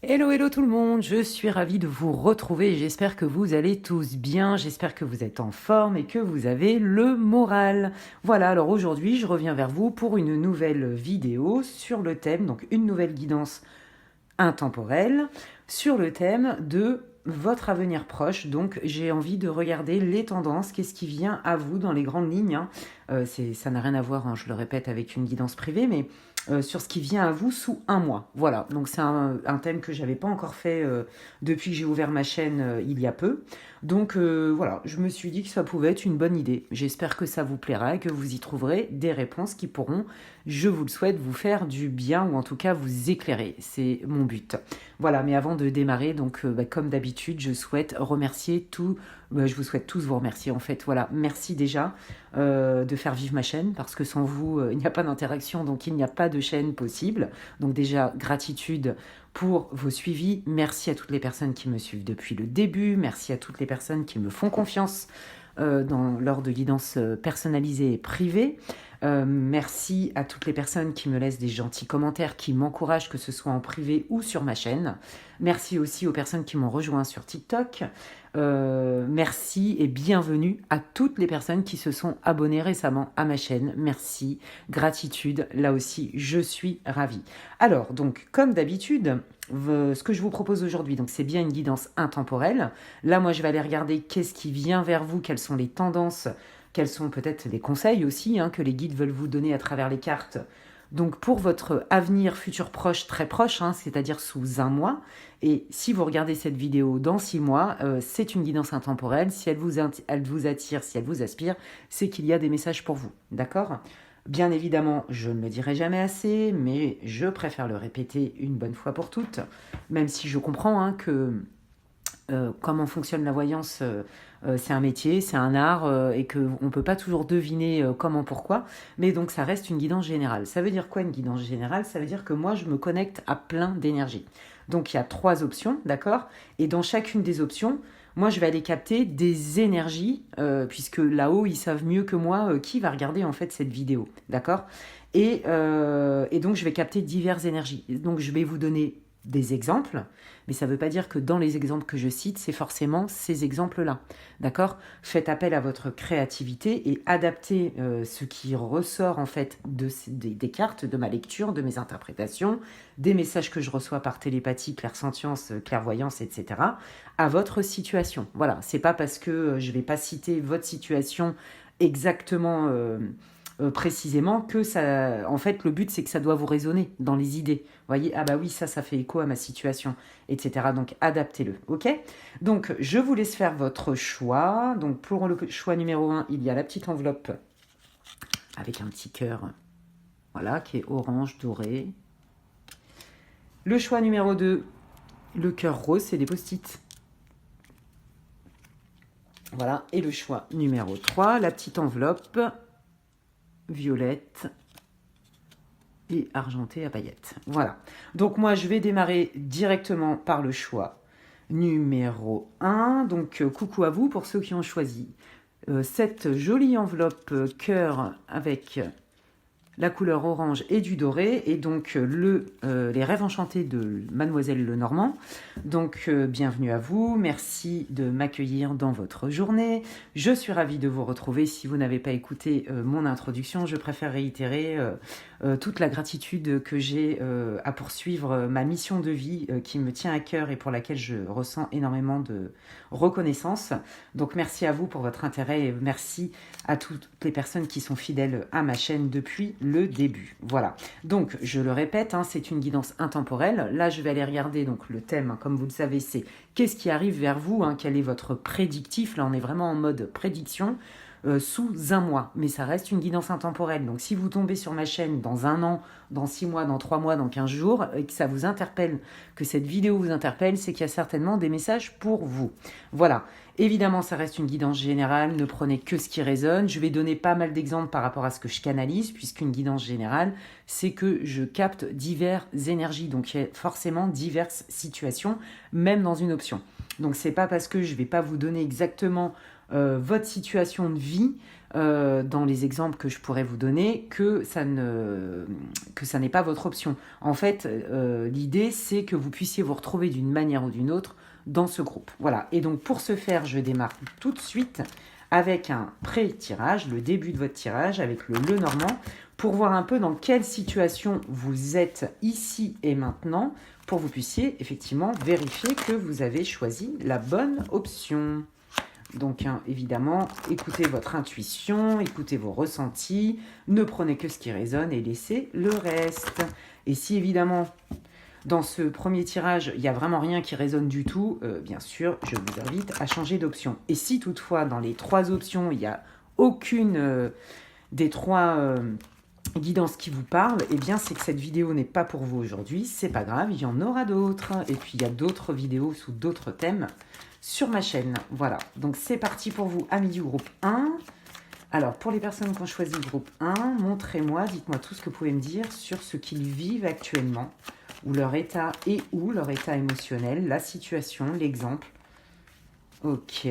Hello, hello tout le monde, je suis ravie de vous retrouver, j'espère que vous allez tous bien, j'espère que vous êtes en forme et que vous avez le moral. Voilà, alors aujourd'hui je reviens vers vous pour une nouvelle vidéo sur le thème, donc une nouvelle guidance intemporelle, sur le thème de votre avenir proche. Donc j'ai envie de regarder les tendances, qu'est-ce qui vient à vous dans les grandes lignes, hein. Ça n'a rien à voir, hein, je le répète, avec une guidance privée, mais sur ce qui vient à vous sous un mois. Voilà, donc c'est un thème que j'avais pas encore fait depuis que j'ai ouvert ma chaîne il y a peu. Donc voilà, je me suis dit que ça pouvait être une bonne idée. J'espère que ça vous plaira et que vous y trouverez des réponses qui pourront, je vous le souhaite, vous faire du bien ou en tout cas vous éclairer. C'est mon but. Voilà, mais avant de démarrer, donc comme d'habitude, je souhaite remercier tout. Je vous souhaite tous vous remercier en fait. Voilà, merci déjà de faire vivre ma chaîne parce que sans vous, il n'y a pas d'interaction, donc il n'y a pas de chaîne possible. Donc déjà, gratitude pour vos suivis. Merci à toutes les personnes qui me suivent depuis le début. Merci à toutes les personnes qui me font confiance lors de guidance personnalisée et privée. Merci à toutes les personnes qui me laissent des gentils commentaires, qui m'encouragent, que ce soit en privé ou sur ma chaîne. Merci aussi aux personnes qui m'ont rejoint sur TikTok. Merci et bienvenue à toutes les personnes qui se sont abonnées récemment à ma chaîne. Merci, gratitude, là aussi, je suis ravie. Alors, donc, comme d'habitude, ce que je vous propose aujourd'hui, donc c'est bien une guidance intemporelle. Là, moi, je vais aller regarder qu'est-ce qui vient vers vous, quelles sont les tendances, quels sont peut-être les conseils aussi que les guides veulent vous donner à travers les cartes. Donc pour votre avenir futur proche, très proche, c'est-à-dire sous un mois, et si vous regardez cette vidéo dans 6 mois, c'est une guidance intemporelle. Si elle vous attire, si elle vous aspire, c'est qu'il y a des messages pour vous. D'accord ? Bien évidemment, je ne le dirai jamais assez, mais je préfère le répéter une bonne fois pour toutes, même si je comprends que comment fonctionne la voyance, c'est un métier, c'est un art, et qu'on ne peut pas toujours deviner comment, pourquoi, mais donc ça reste une guidance générale. Ça veut dire quoi une guidance générale ? Ça veut dire que moi, je me connecte à plein d'énergie. Donc il y a 3 options, d'accord ? Et dans chacune des options, moi, je vais aller capter des énergies, puisque là-haut, ils savent mieux que moi qui va regarder en fait cette vidéo, d'accord ? Et donc, je vais capter diverses énergies. Donc, je vais vous donner des exemples, mais ça ne veut pas dire que dans les exemples que je cite, c'est forcément ces exemples-là. D'accord ? Faites appel à votre créativité et adaptez ce qui ressort en fait des cartes, de ma lecture, de mes interprétations, des messages que je reçois par télépathie, clairsentience, clairvoyance, etc., à votre situation. Voilà, c'est pas parce que je ne vais pas citer votre situation exactement précisément que ça. En fait, le but c'est que ça doit vous résonner dans les idées. Vous voyez, ah bah oui, ça fait écho à ma situation, etc. Donc adaptez-le, ok ? Donc je vous laisse faire votre choix. Donc pour le choix numéro 1, il y a la petite enveloppe avec un petit cœur, voilà, qui est orange doré. Le choix numéro 2, le cœur rose, c'est des post-it. Voilà, et le choix numéro 3, la petite enveloppe violette et argentée à paillettes. Voilà. Donc moi, je vais démarrer directement par le choix numéro 1. Donc coucou à vous pour ceux qui ont choisi cette jolie enveloppe cœur avec la couleur orange et du doré, et donc les rêves enchantés de Mademoiselle Lenormand. Donc bienvenue à vous, merci de m'accueillir dans votre journée. Je suis ravie de vous retrouver. Si vous n'avez pas écouté mon introduction, je préfère réitérer toute la gratitude que j'ai à poursuivre ma mission de vie qui me tient à cœur et pour laquelle je ressens énormément de reconnaissance. Donc merci à vous pour votre intérêt et merci à toutes les personnes qui sont fidèles à ma chaîne depuis le début. Voilà. Donc, je le répète, c'est une guidance intemporelle. Là, je vais aller regarder donc le thème, comme vous le savez, c'est qu'est-ce qui arrive vers vous, quel est votre prédictif. Là, on est vraiment en mode prédiction sous un mois. Mais ça reste une guidance intemporelle. Donc, si vous tombez sur ma chaîne dans un an, dans 6 mois, dans 3 mois, dans 15 jours, et que ça vous interpelle, que cette vidéo vous interpelle, c'est qu'il y a certainement des messages pour vous. Voilà. Évidemment, ça reste une guidance générale, ne prenez que ce qui résonne. Je vais donner pas mal d'exemples par rapport à ce que je canalise, puisqu'une guidance générale, c'est que je capte diverses énergies. Donc, il y a forcément diverses situations, même dans une option. Donc, c'est pas parce que je vais pas vous donner exactement votre situation de vie, dans les exemples que je pourrais vous donner, que ça n'est pas votre option. En fait, l'idée, c'est que vous puissiez vous retrouver d'une manière ou d'une autre dans ce groupe. Voilà. Et donc, pour ce faire, je démarre tout de suite avec un pré-tirage, le début de votre tirage, avec le Lenormand, pour voir un peu dans quelle situation vous êtes ici et maintenant, pour que vous puissiez effectivement vérifier que vous avez choisi la bonne option. Donc, évidemment, écoutez votre intuition, écoutez vos ressentis, ne prenez que ce qui résonne et laissez le reste. Et si, évidemment, dans ce premier tirage, il n'y a vraiment rien qui résonne du tout, bien sûr, je vous invite à changer d'option. Et si, toutefois, dans les 3 options, il n'y a aucune des 3 guidances qui vous parle, eh bien, c'est que cette vidéo n'est pas pour vous aujourd'hui. C'est pas grave, il y en aura d'autres. Et puis, il y a d'autres vidéos sous d'autres thèmes sur ma chaîne. Voilà, donc c'est parti pour vous, amis du groupe 1. Alors, pour les personnes qui ont choisi le groupe 1, montrez-moi, dites-moi tout ce que vous pouvez me dire sur ce qu'ils vivent actuellement, ou leur état émotionnel, la situation, l'exemple. Ok.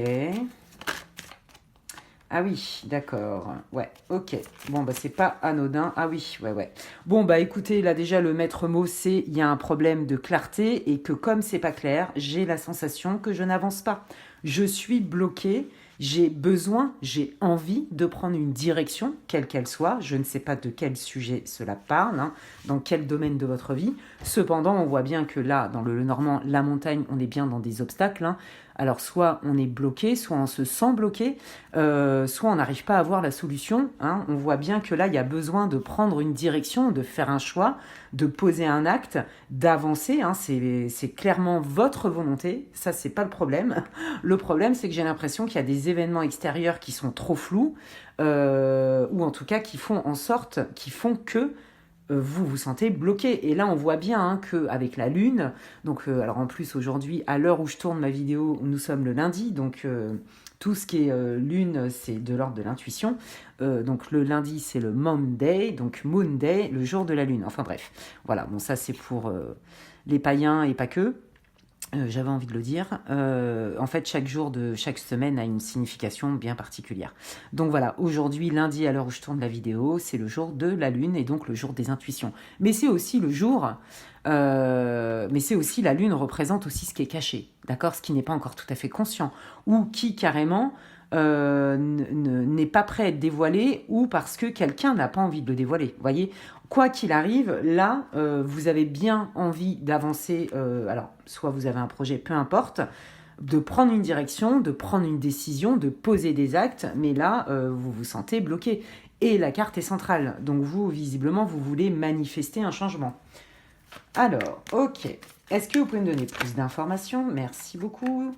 Ah oui, d'accord. Ouais, ok. Bon, bah, c'est pas anodin. Ah oui, ouais. Bon, bah, écoutez, là, déjà, le maître mot, c'est il y a un problème de clarté et que comme c'est pas clair, j'ai la sensation que je n'avance pas. Je suis bloquée. J'ai besoin, j'ai envie de prendre une direction, quelle qu'elle soit. Je ne sais pas de quel sujet cela parle, hein, dans quel domaine de votre vie. Cependant, on voit bien que là, dans le Lenormand, la montagne, on est bien dans des obstacles, hein. Alors, soit on est bloqué, soit on se sent bloqué, soit on n'arrive pas à voir la solution, hein. On voit bien que là, il y a besoin de prendre une direction, de faire un choix, de poser un acte, d'avancer, hein. C'est clairement votre volonté, ça, c'est pas le problème. Le problème, c'est que j'ai l'impression qu'il y a des événements extérieurs qui sont trop flous, ou en tout cas qui font que vous vous sentez bloqué. Et là, on voit bien, hein, qu'avec la Lune, donc alors en plus aujourd'hui, à l'heure où je tourne ma vidéo, nous sommes le lundi, donc tout ce qui est Lune, c'est de l'ordre de l'intuition. Donc le lundi, c'est le Monday, donc Moon Day, le jour de la Lune. Enfin bref, voilà, bon ça c'est pour les païens et pas que. J'avais envie de le dire. En fait, chaque jour de chaque semaine a une signification bien particulière. Donc voilà, aujourd'hui, lundi, à l'heure où je tourne la vidéo, c'est le jour de la Lune et donc le jour des intuitions. Mais c'est aussi le jour, mais c'est aussi la Lune représente aussi ce qui est caché, d'accord, ce qui n'est pas encore tout à fait conscient, ou qui carrément n'est pas prêt à être dévoilé, ou parce que quelqu'un n'a pas envie de le dévoiler. Vous voyez, quoi qu'il arrive, là, vous avez bien envie d'avancer. Alors, soit vous avez un projet, peu importe, de prendre une direction, de prendre une décision, de poser des actes, mais là, vous vous sentez bloqué. Et la carte est centrale. Donc, vous, visiblement, vous voulez manifester un changement. Alors, ok. Est-ce que vous pouvez me donner plus d'informations? Merci beaucoup.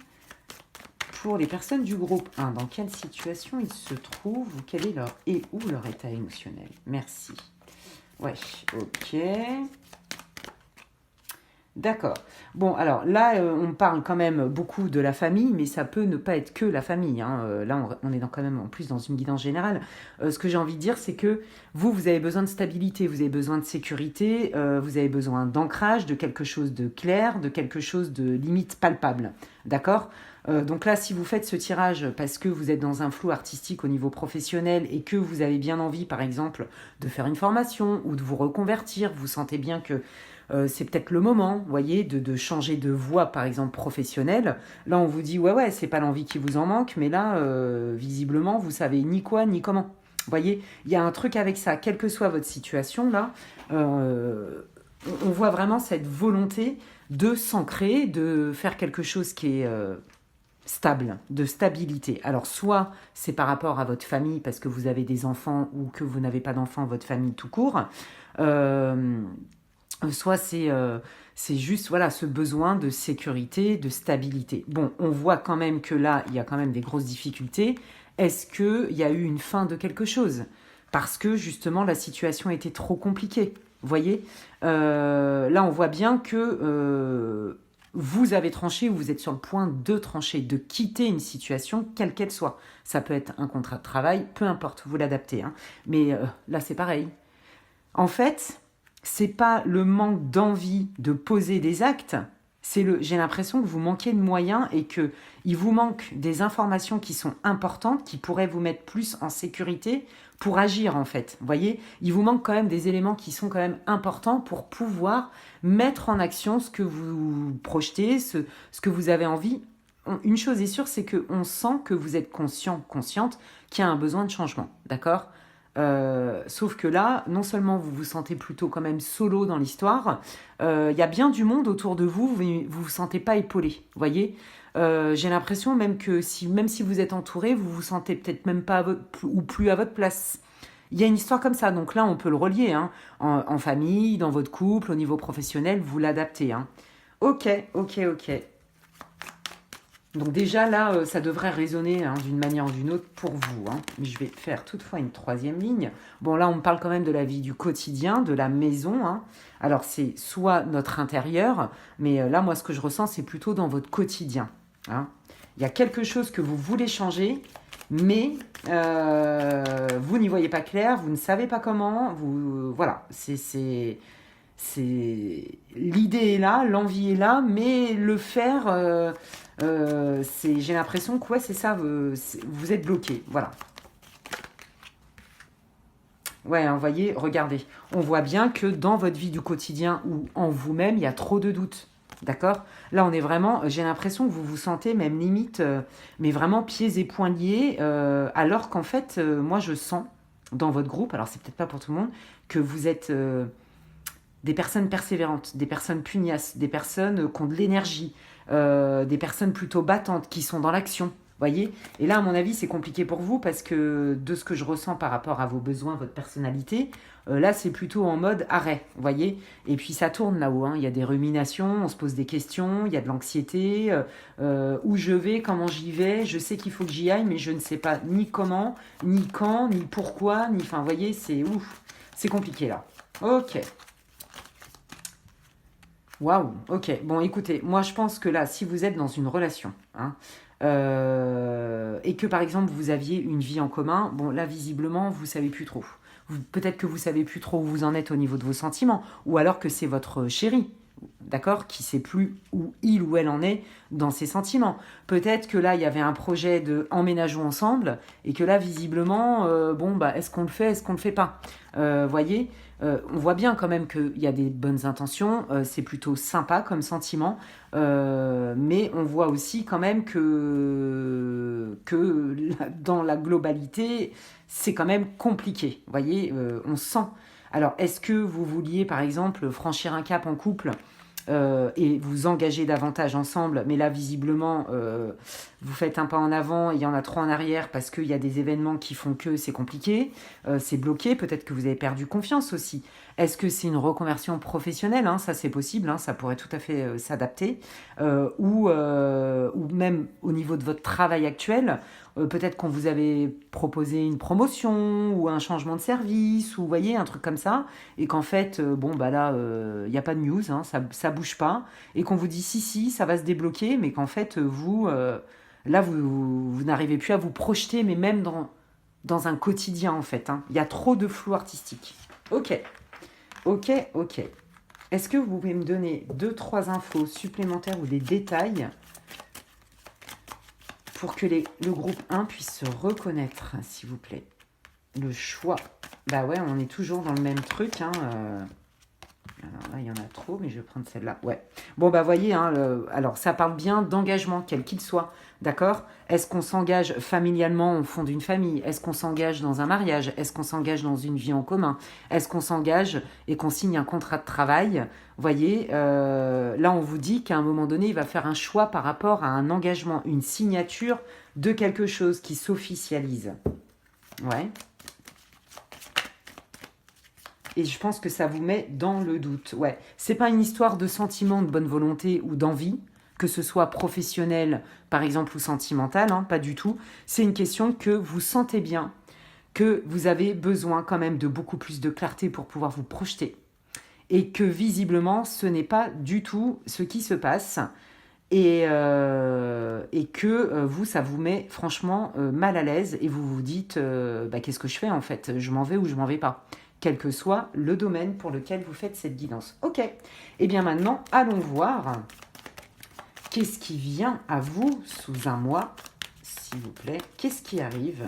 Pour les personnes du groupe 1, dans quelle situation ils se trouvent ou quel est leur état émotionnel? Merci. Ouais, ok. D'accord. Bon, alors là, on parle quand même beaucoup de la famille, mais ça peut ne pas être que la famille, hein. Là, on est quand même en plus dans une guidance générale. Ce que j'ai envie de dire, c'est que vous avez besoin de stabilité, vous avez besoin de sécurité, vous avez besoin d'ancrage, de quelque chose de clair, de quelque chose de limite palpable. D'accord ? Donc là, si vous faites ce tirage parce que vous êtes dans un flou artistique au niveau professionnel et que vous avez bien envie, par exemple, de faire une formation ou de vous reconvertir, vous sentez bien que c'est peut-être le moment, vous voyez, de changer de voie, par exemple, professionnelle. Là, on vous dit, ouais, c'est pas l'envie qui vous en manque, mais là, visiblement, vous savez ni quoi, ni comment. Vous voyez, il y a un truc avec ça, quelle que soit votre situation, là, on voit vraiment cette volonté de s'ancrer, de faire quelque chose qui est stable, de stabilité. Alors, soit c'est par rapport à votre famille, parce que vous avez des enfants ou que vous n'avez pas d'enfants, votre famille tout court, soit c'est juste voilà, ce besoin de sécurité, de stabilité. Bon, on voit quand même que là, il y a quand même des grosses difficultés. Est-ce qu'il y a eu une fin de quelque chose? Parce que justement, la situation était trop compliquée. Vous voyez, là, on voit bien que vous avez tranché ou vous êtes sur le point de trancher, de quitter une situation, quelle qu'elle soit. Ça peut être un contrat de travail, peu importe, vous l'adaptez, hein. Mais là, c'est pareil. En fait, c'est pas le manque d'envie de poser des actes J'ai l'impression que vous manquez de moyens et que il vous manque des informations qui sont importantes, qui pourraient vous mettre plus en sécurité pour agir en fait. Vous voyez, il vous manque quand même des éléments qui sont quand même importants pour pouvoir mettre en action ce que vous projetez, ce que vous avez envie. Une chose est sûre, c'est qu'on sent que vous êtes conscient, consciente, qu'il y a un besoin de changement, d'accord? Sauf que là, non seulement vous vous sentez plutôt quand même solo dans l'histoire, il y a bien du monde autour de vous, vous vous sentez pas épaulé, vous voyez. J'ai l'impression même que même si vous êtes entouré, vous vous sentez peut-être même pas ou plus à votre place. Il y a une histoire comme ça, donc là on peut le relier, hein, en famille, dans votre couple, au niveau professionnel, vous l'adaptez. Hein. Ok, ok, ok. Donc déjà là, ça devrait résonner hein, d'une manière ou d'une autre pour vous. Hein. Mais je vais faire toutefois une troisième ligne. Bon là, on me parle quand même de la vie du quotidien, de la maison. Hein. Alors c'est soit notre intérieur, mais là, moi, ce que je ressens, c'est plutôt dans votre quotidien. Hein. Il y a quelque chose que vous voulez changer, mais vous n'y voyez pas clair, vous ne savez pas comment. Voilà, l'idée est là, l'envie est là, mais le faire, j'ai l'impression que ouais, c'est ça, vous êtes bloqué, voilà. Ouais, hein, voyez, regardez, on voit bien que dans votre vie du quotidien ou en vous-même, il y a trop de doutes. D'accord? Là, on est vraiment, j'ai l'impression que vous vous sentez même limite, mais vraiment pieds et poings liés, alors qu'en fait, moi, je sens dans votre groupe, alors c'est peut-être pas pour tout le monde, que vous êtes des personnes persévérantes, des personnes pugnaces, des personnes qui ont de l'énergie, des personnes plutôt battantes, qui sont dans l'action. Voyez. Et là, à mon avis, c'est compliqué pour vous parce que de ce que je ressens par rapport à vos besoins, votre personnalité, là, c'est plutôt en mode arrêt. Voyez. Et puis, ça tourne là-haut. Hein. Il y a des ruminations, on se pose des questions, il y a de l'anxiété. Où je vais, comment j'y vais, je sais qu'il faut que j'y aille, mais je ne sais pas ni comment, ni quand, ni pourquoi, ni. Enfin, voyez, c'est ouf. C'est compliqué là. Ok. Waouh, ok. Bon, écoutez, moi je pense que là, si vous êtes dans une relation, hein, et que par exemple vous aviez une vie en commun, bon là visiblement vous savez plus trop. Peut-être que vous savez plus trop où vous en êtes au niveau de vos sentiments, ou alors que c'est votre chéri, d'accord, qui sait plus où il ou elle en est dans ses sentiments. Peut-être que là il y avait un projet de emménageons ensemble, et que là visiblement, bon bah est-ce qu'on le fait, est-ce qu'on le fait pas, voyez. On voit bien quand même qu'il y a des bonnes intentions, c'est plutôt sympa comme sentiment, mais on voit aussi quand même que dans la globalité, c'est quand même compliqué. Vous voyez, on sent. Alors, est-ce que vous vouliez, par exemple, franchir un cap en couple et vous engager davantage ensemble, mais là, visiblement, vous faites un pas en avant, il y en a trois en arrière parce qu'il y a des événements qui font que c'est compliqué, c'est bloqué, peut-être que vous avez perdu confiance aussi. Est-ce que c'est une reconversion professionnelle, hein, ça c'est possible, hein, ça pourrait tout à fait s'adapter, ou même au niveau de votre travail actuel, peut-être qu'on vous avait proposé une promotion ou un changement de service, ou vous voyez, un truc comme ça, et qu'en fait, bon, bah là, il n'y a pas de news, hein, ça bouge pas, et qu'on vous dit si, ça va se débloquer, mais qu'en fait, vous, là, vous n'arrivez plus à vous projeter, mais même dans un quotidien, en fait. Hein. Il y a trop de flou artistique. Ok, ok, ok. Est-ce que vous pouvez me donner 2-3 infos supplémentaires ou des détails pour que le groupe 1 puisse se reconnaître, s'il vous plaît? Le choix. Bah ouais, on est toujours dans le même truc. Hein, Alors là, il y en a trop, mais je vais prendre celle-là. Ouais. Bon, bah voyez, hein, alors ça parle bien d'engagement, quel qu'il soit. D'accord? Est-ce qu'on s'engage familialement au fond d'une famille? Est-ce qu'on s'engage dans un mariage? Est-ce qu'on s'engage dans une vie en commun? Est-ce qu'on s'engage et qu'on signe un contrat de travail? Voyez, là, on vous dit qu'à un moment donné, il va faire un choix par rapport à un engagement, une signature de quelque chose qui s'officialise. Ouais. Et je pense que ça vous met dans le doute. Ouais, c'est pas une histoire de sentiment, de bonne volonté ou d'envie, que ce soit professionnel, par exemple, ou sentimental, hein, pas du tout. C'est une question que vous sentez bien, que vous avez besoin quand même de beaucoup plus de clarté pour pouvoir vous projeter. Et que visiblement, ce n'est pas du tout ce qui se passe. Et que vous, ça vous met franchement mal à l'aise et vous vous dites qu'est-ce que je fais en fait? Je m'en vais ou je m'en vais pas? Quel que soit le domaine pour lequel vous faites cette guidance. Ok, et bien maintenant, allons voir Qu'est-ce qui vient à vous sous un mois, s'il vous plaît? Qu'est-ce qui arrive?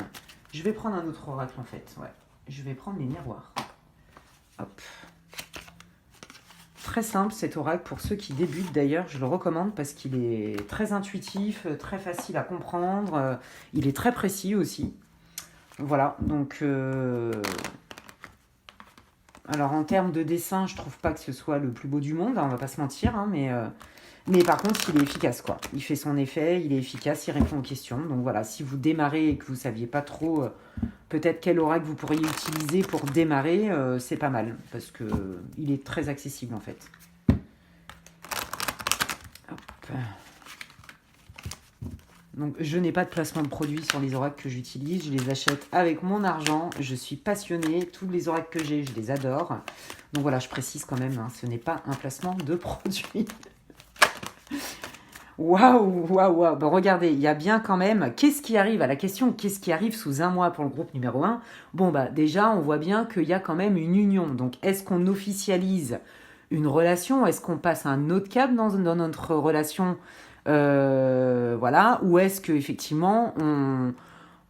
Je vais prendre un autre oracle en fait. Ouais. Je vais prendre les miroirs. Hop. Très simple cet oracle pour ceux qui débutent d'ailleurs. Je le recommande parce qu'il est très intuitif, très facile à comprendre. Il est très précis aussi. Voilà, donc... Alors en termes de dessin, je trouve pas que ce soit le plus beau du monde, hein, on va pas se mentir, hein, mais par contre, il est efficace, quoi. Il fait son effet, il est efficace, il répond aux questions. Donc voilà, si vous démarrez et que vous ne saviez pas trop peut-être quel oracle vous pourriez utiliser pour démarrer, c'est pas mal, parce que il est très accessible, en fait. Hop. Donc je n'ai pas de placement de produits sur les oracles que j'utilise, je les achète avec mon argent, je suis passionnée, tous les oracles que j'ai, je les adore. Donc voilà, je précise quand même, hein, ce n'est pas un placement de produit. Waouh, waouh, waouh. Bon, regardez, il y a bien quand même. Qu'est-ce qui arrive à la question? Qu'est-ce qui arrive sous un mois pour le groupe numéro 1? Bon, bah, déjà, on voit bien qu'il y a quand même une union. Donc, est-ce qu'on officialise une relation? Est-ce qu'on passe un autre cap dans notre relation? Voilà. Ou est-ce qu'effectivement,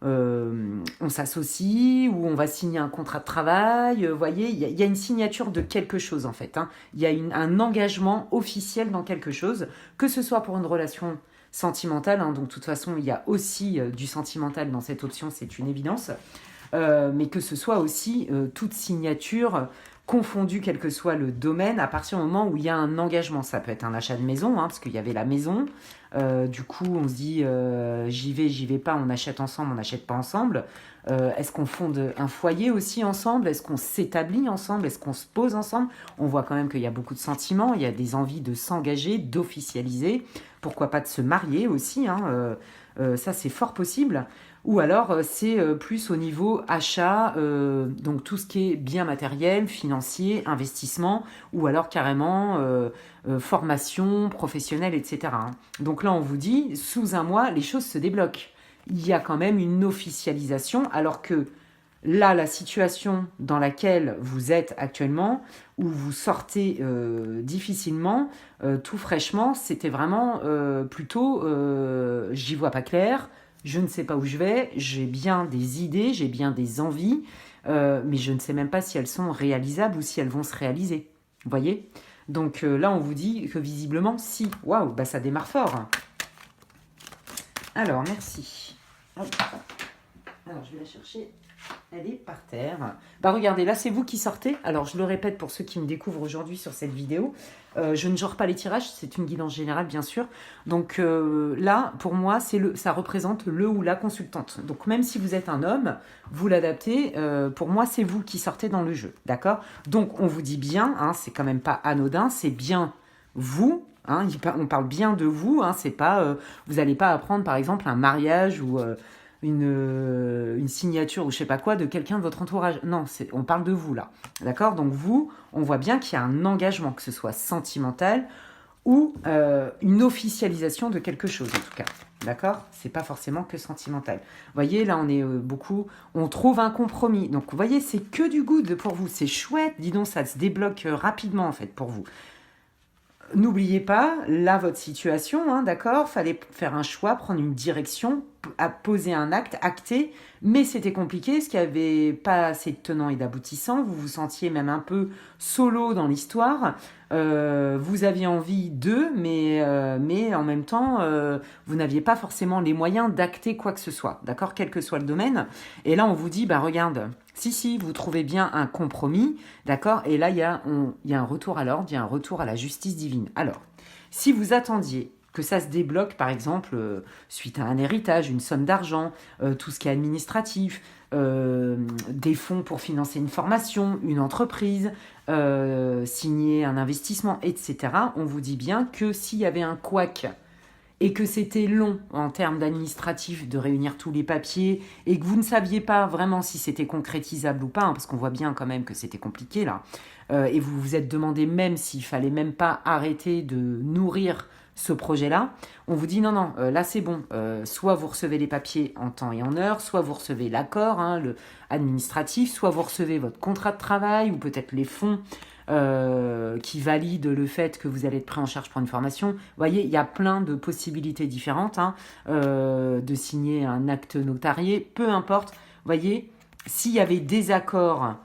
on s'associe ou on va signer un contrat de travail. Vous voyez, il y a une signature de quelque chose en fait. Hein. Il y a un engagement officiel dans quelque chose, que ce soit pour une relation sentimentale. Hein, donc de toute façon, il y a aussi du sentimental dans cette option, c'est une évidence. Mais que ce soit aussi toute signature confondue, quel que soit le domaine, à partir du moment où il y a un engagement. Ça peut être un achat de maison, hein, parce qu'il y avait la maison. Du coup, on se dit, j'y vais pas, on achète ensemble, on n'achète pas ensemble. Est-ce qu'on fonde un foyer aussi ensemble? Est-ce qu'on s'établit ensemble? Est-ce qu'on se pose ensemble? On voit quand même qu'il y a beaucoup de sentiments, il y a des envies de s'engager, d'officialiser. Pourquoi pas de se marier aussi, hein, ça, c'est fort possible. Ou alors, c'est plus au niveau achat, donc tout ce qui est bien matériel, financier, investissement, ou alors carrément formation professionnelle, etc. Hein. Donc là, on vous dit, sous un mois, les choses se débloquent. Il y a quand même une officialisation, alors que là, la situation dans laquelle vous êtes actuellement, où vous sortez difficilement, tout fraîchement, c'était vraiment plutôt j'y vois pas clair, je ne sais pas où je vais, j'ai bien des idées, j'ai bien des envies, mais je ne sais même pas si elles sont réalisables ou si elles vont se réaliser. Vous voyez? Donc là, on vous dit que visiblement, si. Waouh, bah ça démarre fort. Alors, merci. Hop. Alors, je vais la chercher. Elle est par terre. Bah regardez, là c'est vous qui sortez. Alors je le répète pour ceux qui me découvrent aujourd'hui sur cette vidéo. Je ne genre pas les tirages, c'est une guidance générale bien sûr. Donc là, pour moi, ça représente le ou la consultante. Donc même si vous êtes un homme, vous l'adaptez. Pour moi, c'est vous qui sortez dans le jeu. D'accord? Donc on vous dit bien, hein, c'est quand même pas anodin, c'est bien vous. Hein, on parle bien de vous. Hein, c'est pas, vous n'allez pas apprendre par exemple un mariage ou... une signature ou je sais pas quoi de quelqu'un de votre entourage. Non, on parle de vous là. D'accord? Donc vous, on voit bien qu'il y a un engagement, que ce soit sentimental ou une officialisation de quelque chose en tout cas. D'accord? C'est pas forcément que sentimental. Vous voyez, là on est on trouve un compromis. Donc vous voyez, c'est que du good pour vous. C'est chouette. Dis donc, ça se débloque rapidement en fait pour vous. N'oubliez pas, là, votre situation, hein, d'accord? Fallait faire un choix, prendre une direction, poser un acte, acter, mais c'était compliqué, parce qu'il n'y avait pas assez de tenants et d'aboutissants, vous vous sentiez même un peu solo dans l'histoire, vous aviez envie d'eux, mais en même temps, vous n'aviez pas forcément les moyens d'acter quoi que ce soit, d'accord? Quel que soit le domaine. Et là, on vous dit, bah regarde, si, vous trouvez bien un compromis, d'accord? Et là, il y a un retour à l'ordre, il y a un retour à la justice divine. Alors, si vous attendiez que ça se débloque, par exemple, suite à un héritage, une somme d'argent, tout ce qui est administratif, des fonds pour financer une formation, une entreprise, signer un investissement, etc., on vous dit bien que s'il y avait un couac et que c'était long en termes d'administratif de réunir tous les papiers et que vous ne saviez pas vraiment si c'était concrétisable ou pas, hein, parce qu'on voit bien quand même que c'était compliqué là, et vous vous êtes demandé même s'il fallait même pas arrêter de nourrir ce projet-là, on vous dit non, là c'est bon, soit vous recevez les papiers en temps et en heure, soit vous recevez l'accord, hein, le administratif, soit vous recevez votre contrat de travail ou peut-être les fonds qui valide le fait que vous allez être pris en charge pour une formation. Vous voyez, il y a plein de possibilités différentes, hein, de signer un acte notarié, peu importe. Vous voyez, s'il y avait des accords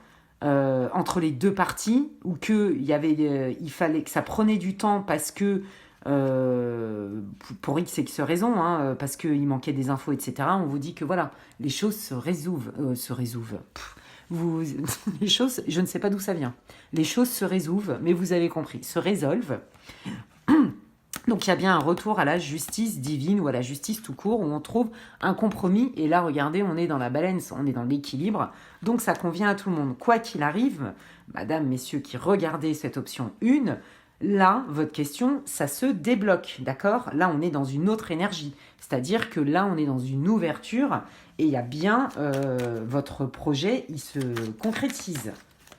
entre les deux parties, ou il fallait que ça prenait du temps parce que pour X et X raisons, hein, parce qu'il manquait des infos, etc., on vous dit que voilà, les choses se résouvent. Les choses, je ne sais pas d'où ça vient. Les choses se résouvent, mais vous avez compris, se résolvent. Donc il y a bien un retour à la justice divine ou à la justice tout court où on trouve un compromis. Et là, regardez, on est dans la balance, on est dans l'équilibre. Donc ça convient à tout le monde. Quoi qu'il arrive, madame, messieurs qui regardez cette option 1, là, votre question, ça se débloque, d'accord? Là, on est dans une autre énergie. C'est-à-dire que là, on est dans une ouverture et il y a bien votre projet, il se concrétise.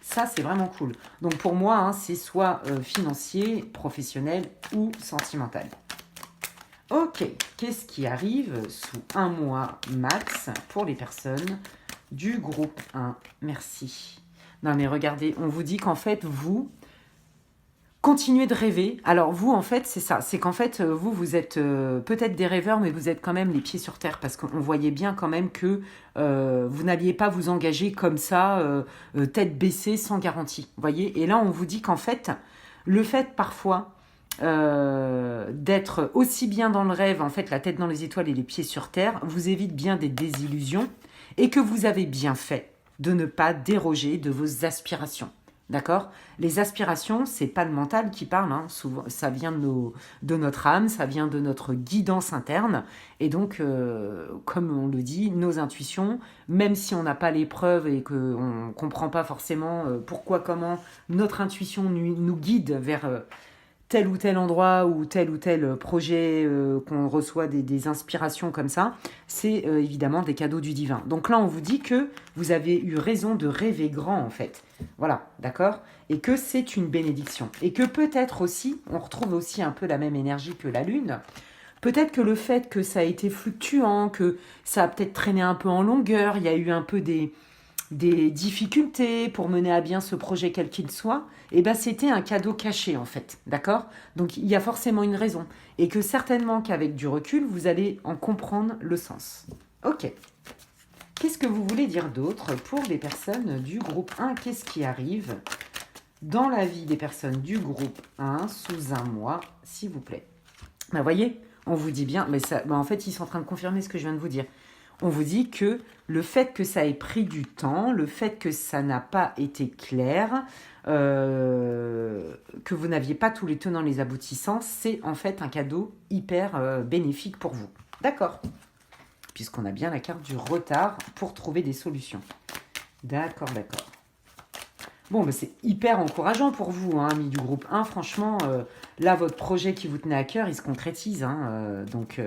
Ça, c'est vraiment cool. Donc pour moi, hein, c'est soit financier, professionnel ou sentimental. Ok, qu'est-ce qui arrive sous un mois max pour les personnes du groupe 1? Merci. Non mais regardez, on vous dit qu'en fait, vous continuez de rêver. Alors vous, en fait, c'est ça. C'est qu'en fait, vous êtes peut-être des rêveurs, mais vous êtes quand même les pieds sur terre parce qu'on voyait bien quand même que vous n'alliez pas vous engager comme ça, tête baissée, sans garantie. Vous voyez? Et là, on vous dit qu'en fait, le fait parfois d'être aussi bien dans le rêve, en fait, la tête dans les étoiles et les pieds sur terre, vous évite bien des désillusions et que vous avez bien fait de ne pas déroger de vos aspirations. D'accord? Les aspirations, c'est pas le mental qui parle, hein. Souvent, ça vient de notre âme, ça vient de notre guidance interne. Et donc, comme on le dit, nos intuitions, même si on n'a pas les preuves et qu'on ne comprend pas forcément pourquoi, comment, notre intuition nous guide vers tel ou tel endroit ou tel projet, qu'on reçoit des inspirations comme ça, c'est évidemment des cadeaux du divin. Donc là, on vous dit que vous avez eu raison de rêver grand, en fait. Voilà, d'accord? Et que c'est une bénédiction. Et que peut-être aussi, on retrouve aussi un peu la même énergie que la Lune. Peut-être que le fait que ça a été fluctuant, que ça a peut-être traîné un peu en longueur, il y a eu un peu des difficultés pour mener à bien ce projet quel qu'il soit, et ben c'était un cadeau caché en fait, d'accord? Donc il y a forcément une raison, et que certainement qu'avec du recul, vous allez en comprendre le sens. Ok. Qu'est-ce que vous voulez dire d'autre pour les personnes du groupe 1? Qu'est-ce qui arrive dans la vie des personnes du groupe 1 sous un mois, s'il vous plaît? Ben voyez, on vous dit bien, mais ça, en fait ils sont en train de confirmer ce que je viens de vous dire. On vous dit que le fait que ça ait pris du temps, le fait que ça n'a pas été clair, que vous n'aviez pas tous les tenants, les aboutissants, c'est en fait un cadeau hyper bénéfique pour vous. D'accord. Puisqu'on a bien la carte du retard pour trouver des solutions. D'accord, d'accord. Bon, ben c'est hyper encourageant pour vous, hein, amis du groupe 1. Franchement, là, votre projet qui vous tenait à cœur, il se concrétise. Hein, donc...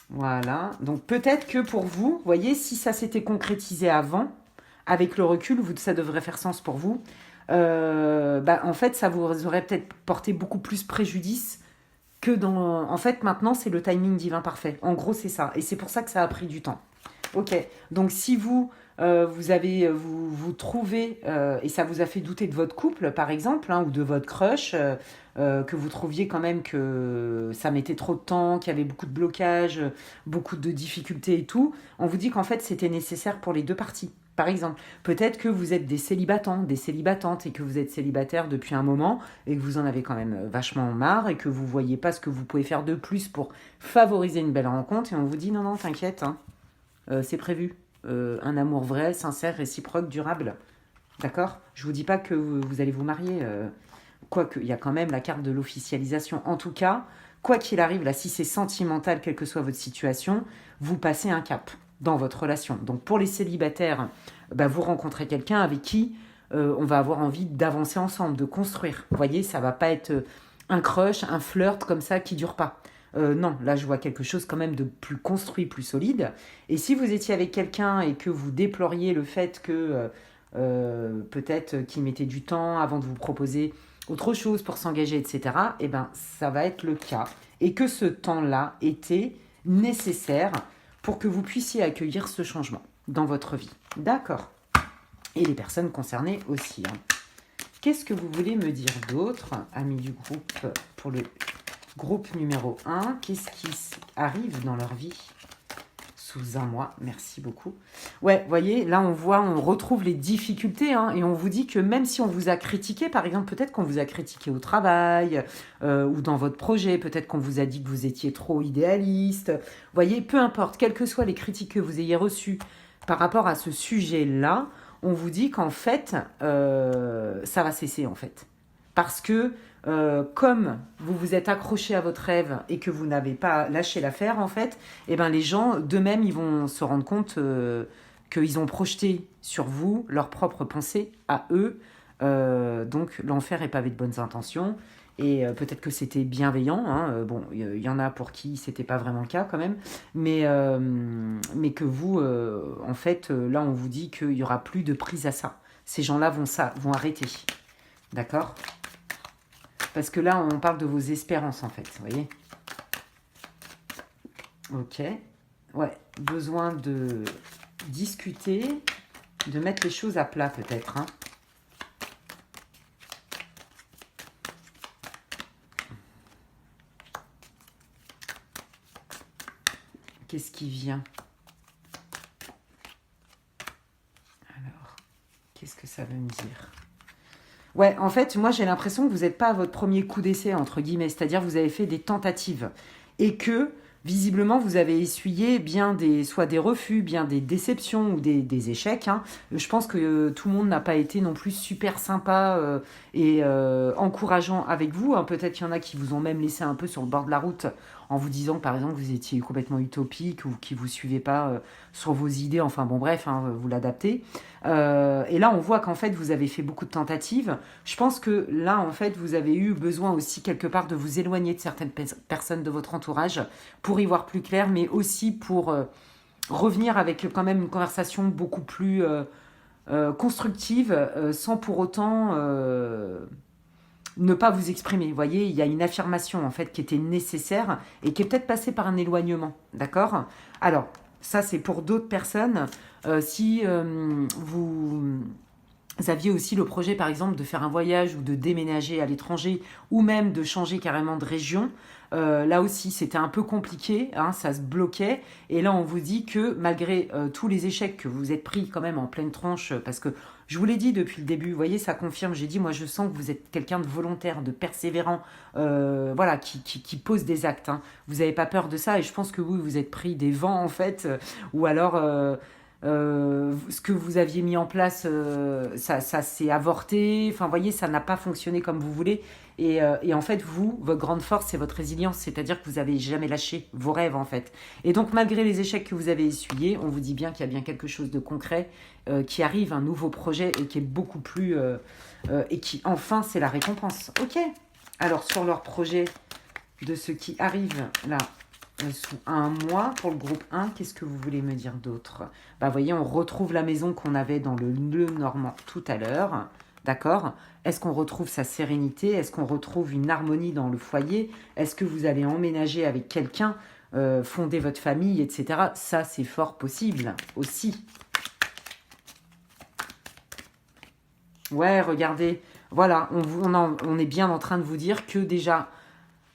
Voilà, donc peut-être que pour vous, voyez, si ça s'était concrétisé avant, avec le recul, ça devrait faire sens pour vous. En fait, ça vous aurait peut-être porté beaucoup plus préjudice que dans... En fait, maintenant, c'est le timing divin parfait. En gros, c'est ça. Et c'est pour ça que ça a pris du temps. Ok, donc si vous vous trouvez, et ça vous a fait douter de votre couple, par exemple, hein, ou de votre crush, que vous trouviez quand même que ça mettait trop de temps, qu'il y avait beaucoup de blocages, beaucoup de difficultés et tout, on vous dit qu'en fait, c'était nécessaire pour les deux parties. Par exemple, peut-être que vous êtes des célibatants, des célibatantes, et que vous êtes célibataire depuis un moment, et que vous en avez quand même vachement marre, et que vous voyez pas ce que vous pouvez faire de plus pour favoriser une belle rencontre, et on vous dit non, non, t'inquiète, hein, c'est prévu. Un amour vrai, sincère, réciproque, durable. D'accord? Je vous dis pas que vous allez vous marier. Quoique, il y a quand même la carte de l'officialisation. En tout cas, quoi qu'il arrive, là, si c'est sentimental, quelle que soit votre situation, vous passez un cap dans votre relation. Donc, pour les célibataires, vous rencontrez quelqu'un avec qui on va avoir envie d'avancer ensemble, de construire. Vous voyez, ça va pas être un crush, un flirt comme ça qui dure pas. Non, là je vois quelque chose quand même de plus construit, plus solide. Et si vous étiez avec quelqu'un et que vous déploriez le fait que peut-être qu'il mettait du temps avant de vous proposer autre chose pour s'engager, etc., eh ben, ça va être le cas. Et que ce temps-là était nécessaire pour que vous puissiez accueillir ce changement dans votre vie. D'accord. Et les personnes concernées aussi. Hein. Qu'est-ce que vous voulez me dire d'autre, amis du groupe, pour le groupe numéro 1? Qu'est-ce qui arrive dans leur vie sous un mois? Merci beaucoup. Ouais, vous voyez, là on retrouve les difficultés hein, et on vous dit que même si on vous a critiqué, par exemple, peut-être qu'on vous a critiqué au travail ou dans votre projet, peut-être qu'on vous a dit que vous étiez trop idéaliste. Vous voyez, peu importe, quelles que soient les critiques que vous ayez reçues par rapport à ce sujet-là, on vous dit qu'en fait, ça va cesser en fait. Parce que comme vous vous êtes accroché à votre rêve et que vous n'avez pas lâché l'affaire en fait, eh ben les gens d'eux-mêmes ils vont se rendre compte qu'ils ont projeté sur vous leurs propres pensées à eux. Donc l'enfer est pavé de bonnes intentions. Et peut-être que c'était bienveillant. Hein, bon, il y en a pour qui c'était pas vraiment le cas quand même. Mais que vous, en fait, là, on vous dit qu'il n'y aura plus de prise à ça. Ces gens-là vont arrêter. D'accord? Parce que là, on parle de vos espérances, en fait. Vous voyez? Ok. Ouais. Besoin de discuter, de mettre les choses à plat, peut-être. Hein. Qu'est-ce qui vient? Alors, qu'est-ce que ça veut me dire? Ouais, en fait, moi j'ai l'impression que vous n'êtes pas à votre premier coup d'essai, entre guillemets, c'est-à-dire vous avez fait des tentatives et que visiblement vous avez essuyé bien soit des refus, bien des déceptions ou des échecs. Hein. Je pense que tout le monde n'a pas été non plus super sympa et encourageant avec vous. Hein. Peut-être qu'il y en a qui vous ont même laissé un peu sur le bord de la route en vous disant par exemple que vous étiez complètement utopique ou qui ne vous suivez pas sur vos idées. Enfin bon bref, hein, vous l'adaptez. Et là on voit qu'en fait vous avez fait beaucoup de tentatives. Je pense que là en fait vous avez eu besoin aussi quelque part de vous éloigner de certaines personnes de votre entourage pour y voir plus clair, mais aussi pour revenir avec quand même une conversation beaucoup plus constructive, sans pour autant ne pas vous exprimer. Vous voyez, il y a une affirmation en fait qui était nécessaire et qui est peut-être passée par un éloignement, d'accord? Alors, ça c'est pour d'autres personnes. Si vous aviez aussi le projet, par exemple, de faire un voyage ou de déménager à l'étranger ou même de changer carrément de région. Là aussi, c'était un peu compliqué, hein, ça se bloquait. Et là, on vous dit que malgré tous les échecs que vous êtes pris quand même en pleine tronche, parce que je vous l'ai dit depuis le début, vous voyez, ça confirme, j'ai dit, moi je sens que vous êtes quelqu'un de volontaire, de persévérant, voilà, qui pose des actes. Hein. Vous n'avez pas peur de ça et je pense que vous êtes pris des vents en fait, ou alors... ce que vous aviez mis en place, ça s'est avorté. Enfin, vous voyez, ça n'a pas fonctionné comme vous voulez. Et en fait, votre grande force, c'est votre résilience. C'est-à-dire que vous n'avez jamais lâché vos rêves, en fait. Et donc, malgré les échecs que vous avez essuyés, on vous dit bien qu'il y a bien quelque chose de concret qui arrive, un nouveau projet et qui est beaucoup plus... et qui, enfin, c'est la récompense. Ok. Alors, sur leur projet de ce qui arrive, là, sous un mois pour le groupe 1, qu'est-ce que vous voulez me dire d'autre? Bah, vous voyez, on retrouve la maison qu'on avait dans le Normand tout à l'heure. D'accord? Est-ce qu'on retrouve sa sérénité? Est-ce qu'on retrouve une harmonie dans le foyer? Est-ce que vous allez emménager avec quelqu'un, fonder votre famille, etc. Ça, c'est fort possible aussi. Ouais, regardez. Voilà, on est bien en train de vous dire que déjà...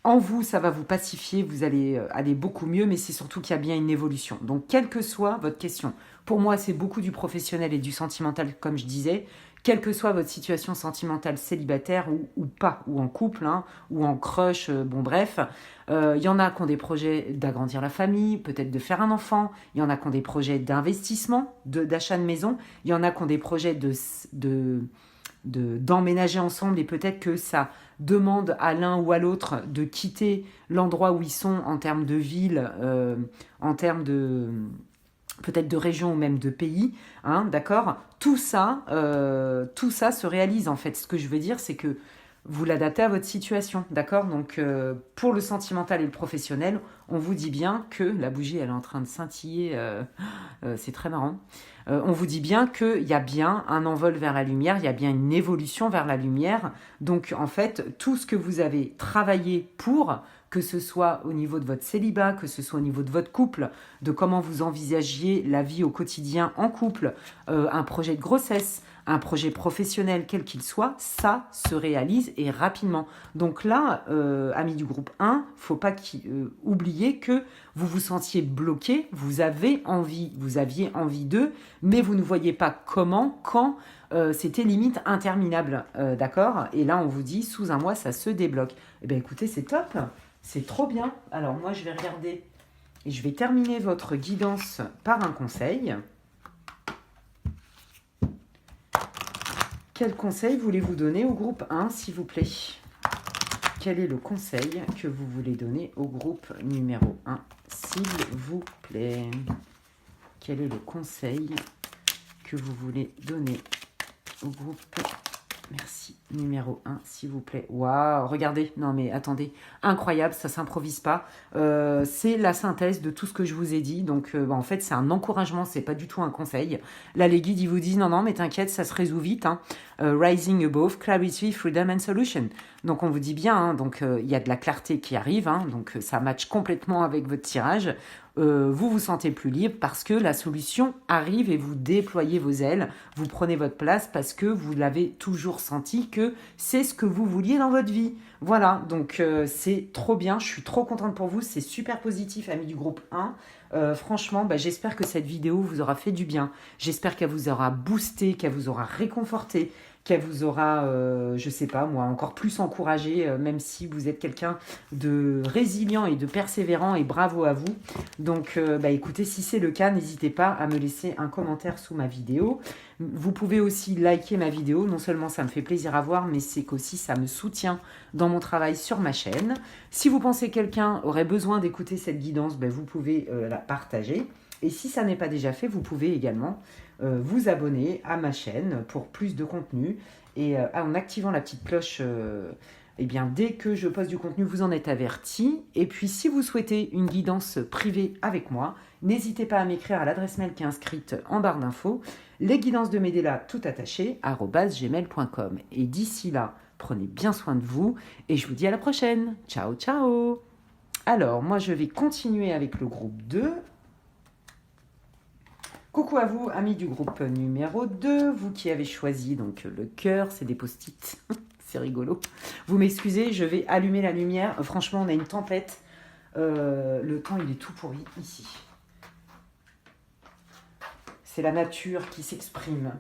En vous, ça va vous pacifier, vous allez aller beaucoup mieux, mais c'est surtout qu'il y a bien une évolution. Donc, quelle que soit votre question, pour moi, c'est beaucoup du professionnel et du sentimental, comme je disais, quelle que soit votre situation sentimentale célibataire ou pas, ou en couple, hein, ou en crush, bon bref. Il y en a qui ont des projets d'agrandir la famille, peut-être de faire un enfant. Il y en a qui ont des projets d'investissement, d'achat de maison. Il y en a qui ont des projets d'emménager ensemble et peut-être que ça demande à l'un ou à l'autre de quitter l'endroit où ils sont en termes de ville, en termes de peut-être de région ou même de pays, hein, d'accord? Tout ça se réalise en fait. Ce que je veux dire, c'est que vous l'adaptez à votre situation, d'accord? Donc, pour le sentimental et le professionnel, on vous dit bien que la bougie, elle est en train de scintiller, c'est très marrant. On vous dit bien qu'il y a bien un envol vers la lumière, il y a bien une évolution vers la lumière. Donc, en fait, tout ce que vous avez travaillé pour, que ce soit au niveau de votre célibat, que ce soit au niveau de votre couple, de comment vous envisagiez la vie au quotidien en couple, un projet de grossesse, un projet professionnel, quel qu'il soit, ça se réalise et rapidement. Donc là, amis du groupe 1, faut pas oublier que vous vous sentiez bloqué, vous aviez envie d'eux, mais vous ne voyez pas comment, quand c'était limite interminable, d'accord? Et là, on vous dit, sous un mois, ça se débloque. Eh bien, écoutez, c'est top, c'est trop bien. Alors moi, je vais regarder et je vais terminer votre guidance par un conseil. Quel conseil voulez-vous donner au groupe 1, s'il vous plaît? Quel est le conseil que vous voulez donner au groupe numéro 1, s'il vous plaît? Quel est le conseil que vous voulez donner au groupe, merci, numéro 1, s'il vous plaît? Waouh, regardez, non mais attendez, incroyable, ça s'improvise pas. C'est la synthèse de tout ce que je vous ai dit. Donc en fait, c'est un encouragement, c'est pas du tout un conseil. Là, les guides, ils vous disent non, mais t'inquiète, ça se résout vite. Hein. Rising above, clarity, freedom and solution. Donc on vous dit bien, hein, donc il y a de la clarté qui arrive, hein, donc ça matche complètement avec votre tirage. Vous vous sentez plus libre parce que la solution arrive et vous déployez vos ailes, vous prenez votre place parce que vous l'avez toujours senti que c'est ce que vous vouliez dans votre vie. Voilà, donc c'est trop bien, je suis trop contente pour vous, c'est super positif, amis du groupe 1. Franchement, j'espère que cette vidéo vous aura fait du bien. J'espère qu'elle vous aura boosté, qu'elle vous aura réconforté, qu'elle vous aura, je sais pas moi, encore plus encouragé, même si vous êtes quelqu'un de résilient et de persévérant, et bravo à vous. Donc écoutez, si c'est le cas, n'hésitez pas à me laisser un commentaire sous ma vidéo. Vous pouvez aussi liker ma vidéo, non seulement ça me fait plaisir à voir, mais c'est qu'aussi ça me soutient dans mon travail sur ma chaîne. Si vous pensez que quelqu'un aurait besoin d'écouter cette guidance, vous pouvez la partager. Et si ça n'est pas déjà fait, vous pouvez également vous abonner à ma chaîne pour plus de contenu. Et en activant la petite cloche, dès que je poste du contenu, vous en êtes averti. Et puis, si vous souhaitez une guidance privée avec moi, n'hésitez pas à m'écrire à l'adresse mail qui est inscrite en barre d'infos, lesguidancesdemedela, tout attaché, @gmail.com. Et d'ici là, prenez bien soin de vous et je vous dis à la prochaine. Ciao, ciao! Alors, moi, je vais continuer avec le groupe 2. Coucou à vous, amis du groupe numéro 2, vous qui avez choisi donc le cœur, c'est des post-it, c'est rigolo. Vous m'excusez, je vais allumer la lumière. Franchement, on a une tempête, le temps il est tout pourri ici. C'est la nature qui s'exprime.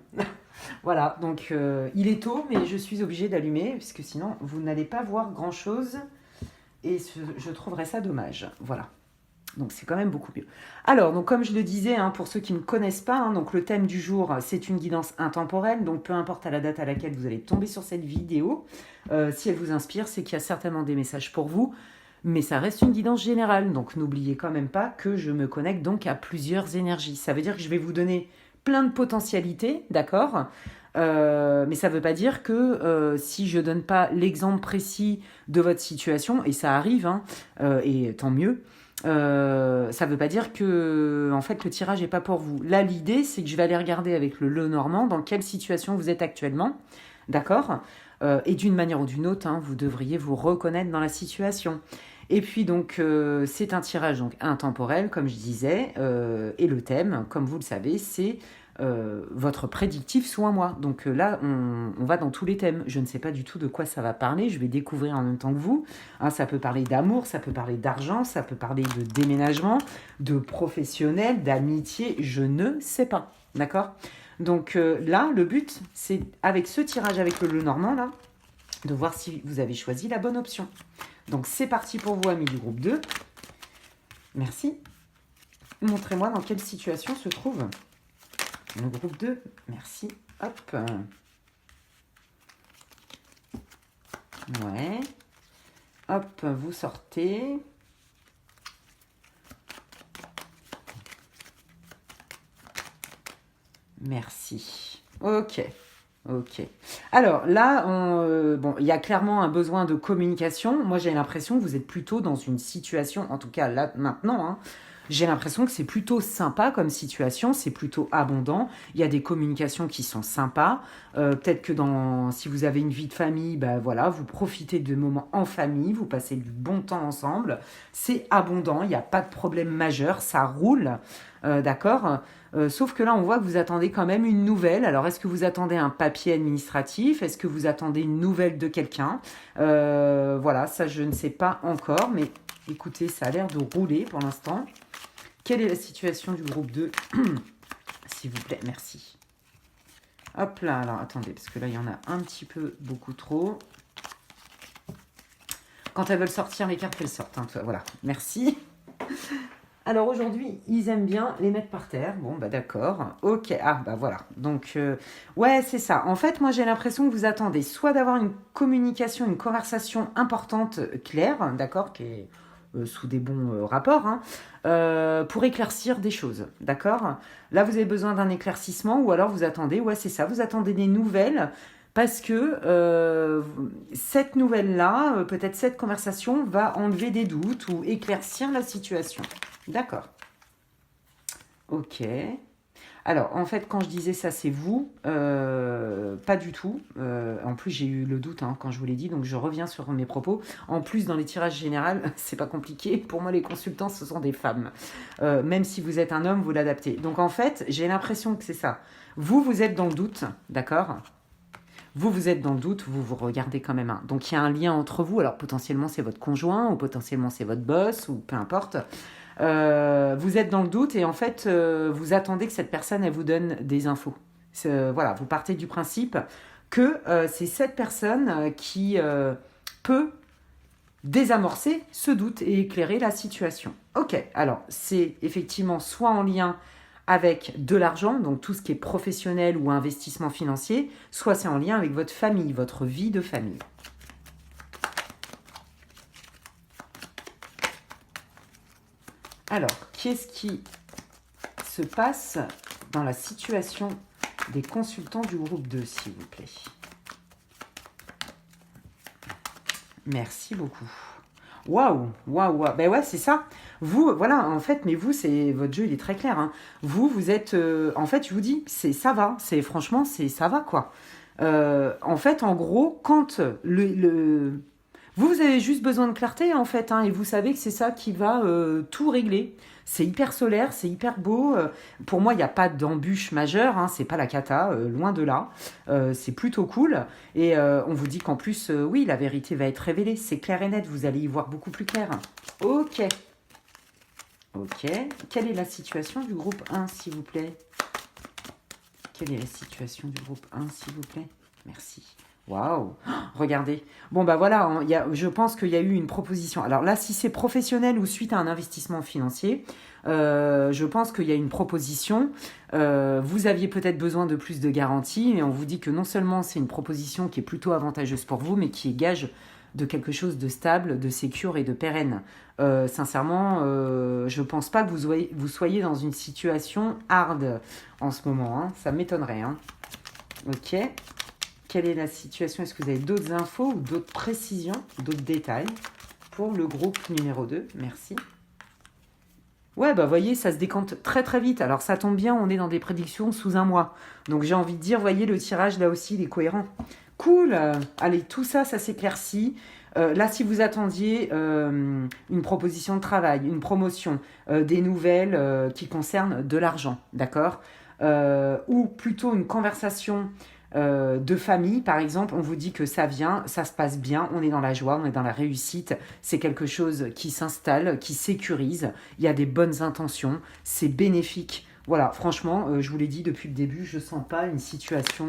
Voilà, donc il est tôt, mais je suis obligée d'allumer, puisque sinon vous n'allez pas voir grand-chose, et je trouverais ça dommage. Voilà. Donc c'est quand même beaucoup mieux. Alors, donc comme je le disais, pour ceux qui ne connaissent pas, donc le thème du jour, c'est une guidance intemporelle. Donc peu importe à la date à laquelle vous allez tomber sur cette vidéo, si elle vous inspire, c'est qu'il y a certainement des messages pour vous. Mais ça reste une guidance générale. Donc n'oubliez quand même pas que je me connecte donc à plusieurs énergies. Ça veut dire que je vais vous donner plein de potentialités, d'accord ? Mais ça ne veut pas dire que si je ne donne pas l'exemple précis de votre situation, et ça arrive, et tant mieux, ça ne veut pas dire que en fait, le tirage n'est pas pour vous. Là, l'idée, c'est que je vais aller regarder avec le Lenormand dans quelle situation vous êtes actuellement, d'accord ? Et d'une manière ou d'une autre, vous devriez vous reconnaître dans la situation. Et puis donc, c'est un tirage donc, intemporel, comme je disais, et le thème, comme vous le savez, c'est votre prédictif soit moi. Donc là, on va dans tous les thèmes. Je ne sais pas du tout de quoi ça va parler. Je vais découvrir en même temps que vous. Ça peut parler d'amour, ça peut parler d'argent, ça peut parler de déménagement, de professionnel, d'amitié. Je ne sais pas. D'accord ? Donc là, le but, c'est avec ce tirage avec le Lenormand, là, de voir si vous avez choisi la bonne option. Donc c'est parti pour vous, amis du groupe 2. Merci. Montrez-moi dans quelle situation se trouve le groupe 2. Merci. Hop. Ouais. Hop, vous sortez. Merci. Ok. Alors là, il y a clairement un besoin de communication. Moi, j'ai l'impression que vous êtes plutôt dans une situation, en tout cas là, maintenant, J'ai l'impression que c'est plutôt sympa comme situation, c'est plutôt abondant. Il y a des communications qui sont sympas. Peut-être que si vous avez une vie de famille, bah voilà, vous profitez de moments en famille, vous passez du bon temps ensemble. C'est abondant, il n'y a pas de problème majeur, ça roule, d'accord. Sauf que là, on voit que vous attendez quand même une nouvelle. Alors, est-ce que vous attendez un papier administratif? Est-ce que vous attendez une nouvelle de quelqu'un? Voilà, ça, je ne sais pas encore, mais écoutez, ça a l'air de rouler pour l'instant. Quelle est la situation du groupe 2? S'il vous plaît, merci. Hop là, alors attendez, parce que là, il y en a un petit peu beaucoup trop. Quand elles veulent sortir les cartes, elles sortent. Hein, voilà, merci. Alors aujourd'hui, ils aiment bien les mettre par terre. Bon, bah d'accord. Ok, ah bah voilà. Donc, ouais, c'est ça. En fait, moi, j'ai l'impression que vous attendez soit d'avoir une communication, une conversation importante, claire, d'accord, qui est sous des bons rapports, hein, pour éclaircir des choses, d'accord. Là, vous avez besoin d'un éclaircissement ou alors vous attendez, ouais, c'est ça, vous attendez des nouvelles parce que cette nouvelle-là, peut-être cette conversation va enlever des doutes ou éclaircir la situation. D'accord. Ok. Alors, en fait, quand je disais ça, c'est vous, pas du tout. En plus, j'ai eu le doute hein, quand je vous l'ai dit, donc je reviens sur mes propos. En plus, dans les tirages généraux, c'est pas compliqué. Pour moi, les consultants, ce sont des femmes. Même si vous êtes un homme, vous l'adaptez. Donc, en fait, j'ai l'impression que c'est ça. Vous êtes dans le doute, d'accord ? Vous êtes dans le doute, vous regardez quand même un. Donc, il y a un lien entre vous. Alors, potentiellement, c'est votre conjoint ou potentiellement, c'est votre boss ou peu importe. Vous êtes dans le doute et en fait, vous attendez que cette personne, elle vous donne des infos. Voilà, vous partez du principe que c'est cette personne qui peut désamorcer ce doute et éclairer la situation. Ok, alors c'est effectivement soit en lien avec de l'argent, donc tout ce qui est professionnel ou investissement financier, soit c'est en lien avec votre famille, votre vie de famille. Alors, qu'est-ce qui se passe dans la situation des consultants du groupe 2, s'il vous plaît? Merci beaucoup. Waouh, waouh, waouh. Ben ouais, c'est ça. Vous, voilà, en fait, mais vous, c'est votre jeu, il est très clair. Hein. Vous êtes, en fait, je vous dis, ça va. C'est franchement, ça va quoi. En fait, en gros, quand vous avez juste besoin de clarté en fait, hein, et vous savez que c'est ça qui va tout régler. C'est hyper solaire, c'est hyper beau. Pour moi, il n'y a pas d'embûche majeure, hein, c'est pas la cata, loin de là. C'est plutôt cool. Et on vous dit qu'en plus, oui, la vérité va être révélée. C'est clair et net, vous allez y voir beaucoup plus clair. Ok. Ok. Quelle est la situation du groupe 1, s'il vous plaît? Quelle est la situation du groupe 1, s'il vous plaît? Merci. Waouh, regardez. Bon, bah voilà, hein, je pense qu'il y a eu une proposition. Alors là, si c'est professionnel ou suite à un investissement financier, je pense qu'il y a une proposition. Vous aviez peut-être besoin de plus de garanties, et on vous dit que non seulement c'est une proposition qui est plutôt avantageuse pour vous, mais qui est gage de quelque chose de stable, de sécure et de pérenne. Sincèrement, je pense pas que vous soyez dans une situation hard en ce moment. Hein. Ça m'étonnerait. Hein. Ok. Quelle est la situation? Est-ce que vous avez d'autres infos ou d'autres précisions, d'autres détails pour le groupe numéro 2? Merci. Ouais, bah voyez, ça se décante très très vite. Alors ça tombe bien, on est dans des prédictions sous un mois. Donc j'ai envie de dire, voyez, le tirage là aussi, il est cohérent. Cool. Allez, tout ça, ça s'éclaircit. Là, si vous attendiez une proposition de travail, une promotion, des nouvelles qui concernent de l'argent, d'accord, ou plutôt une conversation de famille, par exemple, on vous dit que ça vient, ça se passe bien, on est dans la joie, on est dans la réussite, c'est quelque chose qui s'installe, qui sécurise, il y a des bonnes intentions, c'est bénéfique. Voilà, franchement, je vous l'ai dit depuis le début, je ne sens pas une situation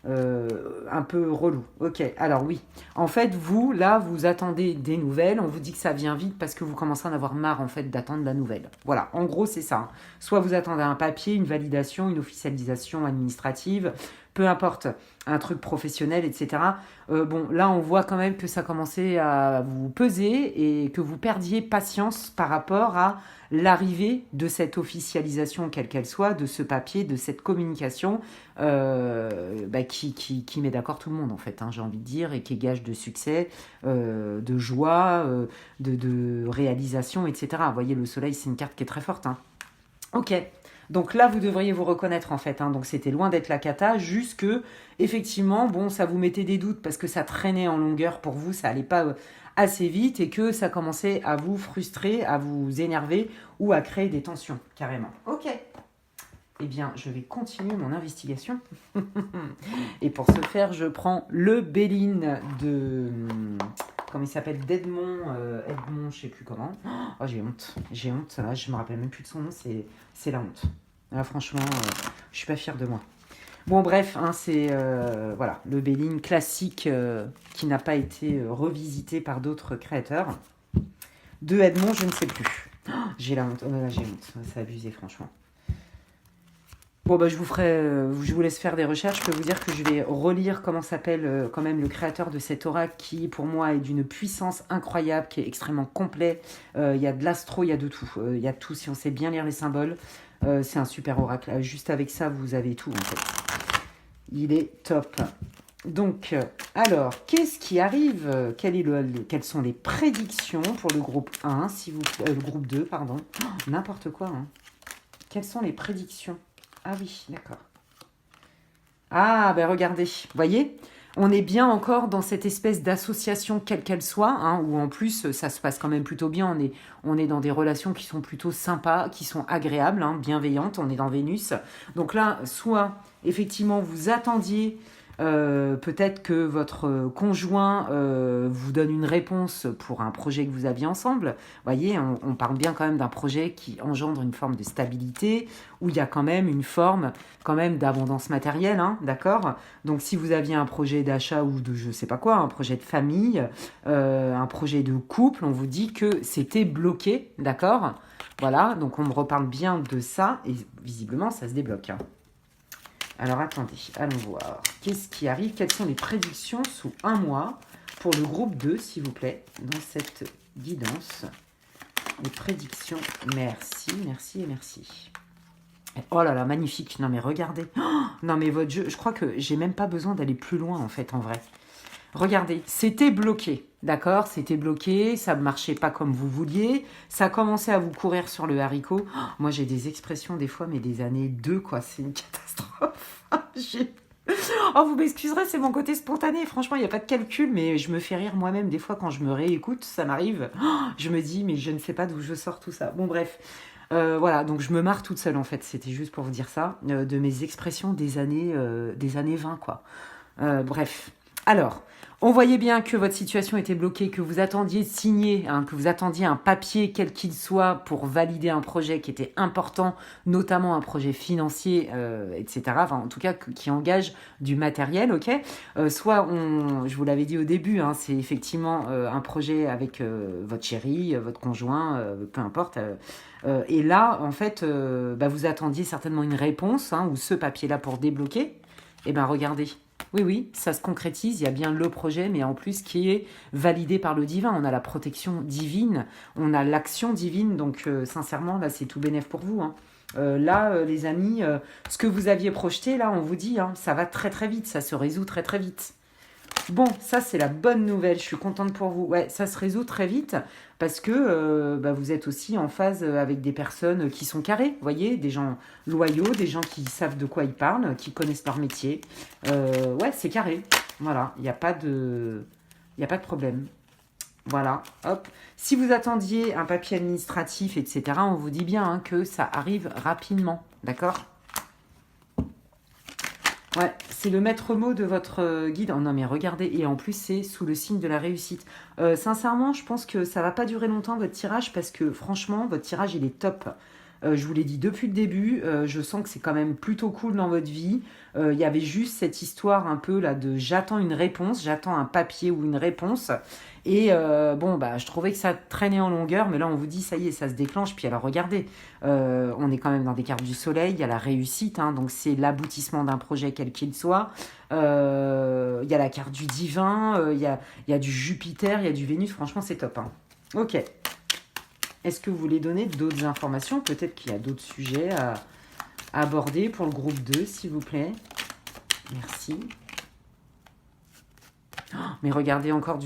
un peu relou. Ok, alors oui. En fait, vous, là, vous attendez des nouvelles. On vous dit que ça vient vite parce que vous commencez à en avoir marre, en fait, d'attendre la nouvelle. Voilà, en gros, c'est ça. Soit vous attendez un papier, une validation, une officialisation administrative, peu importe, un truc professionnel, etc. Bon, là, on voit quand même que ça commençait à vous peser et que vous perdiez patience par rapport à l'arrivée de cette officialisation, quelle qu'elle soit, de ce papier, de cette communication qui met d'accord tout le monde, en fait, hein, j'ai envie de dire, et qui est gage de succès, de joie, de réalisation, etc. Vous voyez, le soleil, c'est une carte qui est très forte. Hein. Ok. Donc là, vous devriez vous reconnaître en fait. Hein. Donc c'était loin d'être la cata, juste que effectivement, bon, ça vous mettait des doutes parce que ça traînait en longueur pour vous, ça allait pas assez vite et que ça commençait à vous frustrer, à vous énerver ou à créer des tensions carrément. Ok. Eh bien, je vais continuer mon investigation. Et pour ce faire, je prends le Béline de... Comment il s'appelle d'Edmond, Edmond, je sais plus comment. Oh, j'ai honte. Là, je me rappelle même plus de son nom, c'est la honte. Là, franchement, je suis pas fière de moi. Bon, bref, hein, c'est voilà, le Béline classique qui n'a pas été revisité par d'autres créateurs. De Edmond, je ne sais plus. Oh, j'ai la honte, j'ai honte, c'est abusé, franchement. Bon, bah, je vous laisse faire des recherches. Je peux vous dire que je vais relire comment s'appelle quand même le créateur de cet oracle qui, pour moi, est d'une puissance incroyable, qui est extrêmement complet. Il y a de l'astro, il y a de tout. Il y a tout, si on sait bien lire les symboles. C'est un super oracle. Juste avec ça, vous avez tout, en fait. Il est top. Donc, alors, qu'est-ce qui arrive? Quelles sont les prédictions pour le groupe 1, le groupe 2, pardon. N'importe quoi, hein. Quelles sont les prédictions? Ah oui, d'accord. Ah, ben regardez, vous voyez, on est bien encore dans cette espèce d'association, quelle qu'elle soit, hein, où en plus, ça se passe quand même plutôt bien. On est dans des relations qui sont plutôt sympas, qui sont agréables, hein, bienveillantes. On est dans Vénus. Donc là, soit, effectivement, vous attendiez... peut-être que votre conjoint vous donne une réponse pour un projet que vous aviez ensemble. Vous voyez, on parle bien quand même d'un projet qui engendre une forme de stabilité, où il y a quand même une forme quand même d'abondance matérielle, hein, d'accord? Donc si vous aviez un projet d'achat ou de je sais pas quoi, un projet de famille, un projet de couple, on vous dit que c'était bloqué, d'accord? Voilà, donc on me reparle bien de ça, et visiblement ça se débloque, hein. Alors attendez, allons voir. Qu'est-ce qui arrive? Quelles sont les prédictions sous un mois pour le groupe 2, s'il vous plaît, dans cette guidance? Les prédictions, merci, merci et merci. Oh là là, magnifique. Non mais regardez. Oh, non mais votre jeu, je crois que j'ai même pas besoin d'aller plus loin en fait, en vrai. Regardez, c'était bloqué, d'accord? C'était bloqué, ça ne marchait pas comme vous vouliez, ça commençait à vous courir sur le haricot. Oh, moi, j'ai des expressions des fois, mais des années 2, quoi, c'est une catastrophe. Oh, vous m'excuserez, c'est mon côté spontané. Franchement, il n'y a pas de calcul, mais je me fais rire moi-même. Des fois, quand je me réécoute, ça m'arrive. Oh, je me dis, mais je ne sais pas d'où je sors tout ça. Bon, bref. Voilà, donc je me marre toute seule, en fait. C'était juste pour vous dire ça. De mes expressions des années 20, quoi. Bref. Alors, on voyait bien que votre situation était bloquée, que vous attendiez de signer, hein, que vous attendiez un papier quel qu'il soit pour valider un projet qui était important, notamment un projet financier, etc. Enfin, en tout cas, qui engage du matériel, ok? Soit, je vous l'avais dit au début, hein, c'est effectivement un projet avec votre chéri, votre conjoint, peu importe. Et là, en fait, vous attendiez certainement une réponse, hein, ou ce papier-là pour débloquer. Eh bien, regardez. Oui, ça se concrétise, il y a bien le projet, mais en plus qui est validé par le divin. On a la protection divine, on a l'action divine, donc sincèrement, là, c'est tout bénef pour vous, hein. Les amis, ce que vous aviez projeté, là, on vous dit, hein, ça va très très vite, ça se résout très très vite. Bon, ça c'est la bonne nouvelle, je suis contente pour vous. Ouais, ça se résout très vite parce que vous êtes aussi en phase avec des personnes qui sont carrées, vous voyez, des gens loyaux, des gens qui savent de quoi ils parlent, qui connaissent leur métier. Ouais, c'est carré. Voilà, il n'y a pas de problème. Voilà, hop. Si vous attendiez un papier administratif, etc., on vous dit bien hein, que ça arrive rapidement, d'accord ? Ouais, c'est le maître mot de votre guide. Oh non, mais regardez, et en plus, c'est sous le signe de la réussite. Sincèrement, je pense que ça va pas durer longtemps, votre tirage, parce que franchement, votre tirage, il est top. Je vous l'ai dit depuis le début, je sens que c'est quand même plutôt cool dans votre vie. Il y avait juste cette histoire un peu là de j'attends une réponse, j'attends un papier ou une réponse. Et bon, bah, je trouvais que ça traînait en longueur, mais là on vous dit ça y est, ça se déclenche. Puis alors regardez, on est quand même dans des cartes du soleil, il y a la réussite, hein, donc c'est l'aboutissement d'un projet quel qu'il soit. Il y a la carte du divin, il y a du Jupiter, il y a du Vénus, franchement c'est top. Hein. Ok. Est-ce que vous voulez donner d'autres informations? Peut-être qu'il y a d'autres sujets à aborder pour le groupe 2, s'il vous plaît. Merci. Oh, mais regardez encore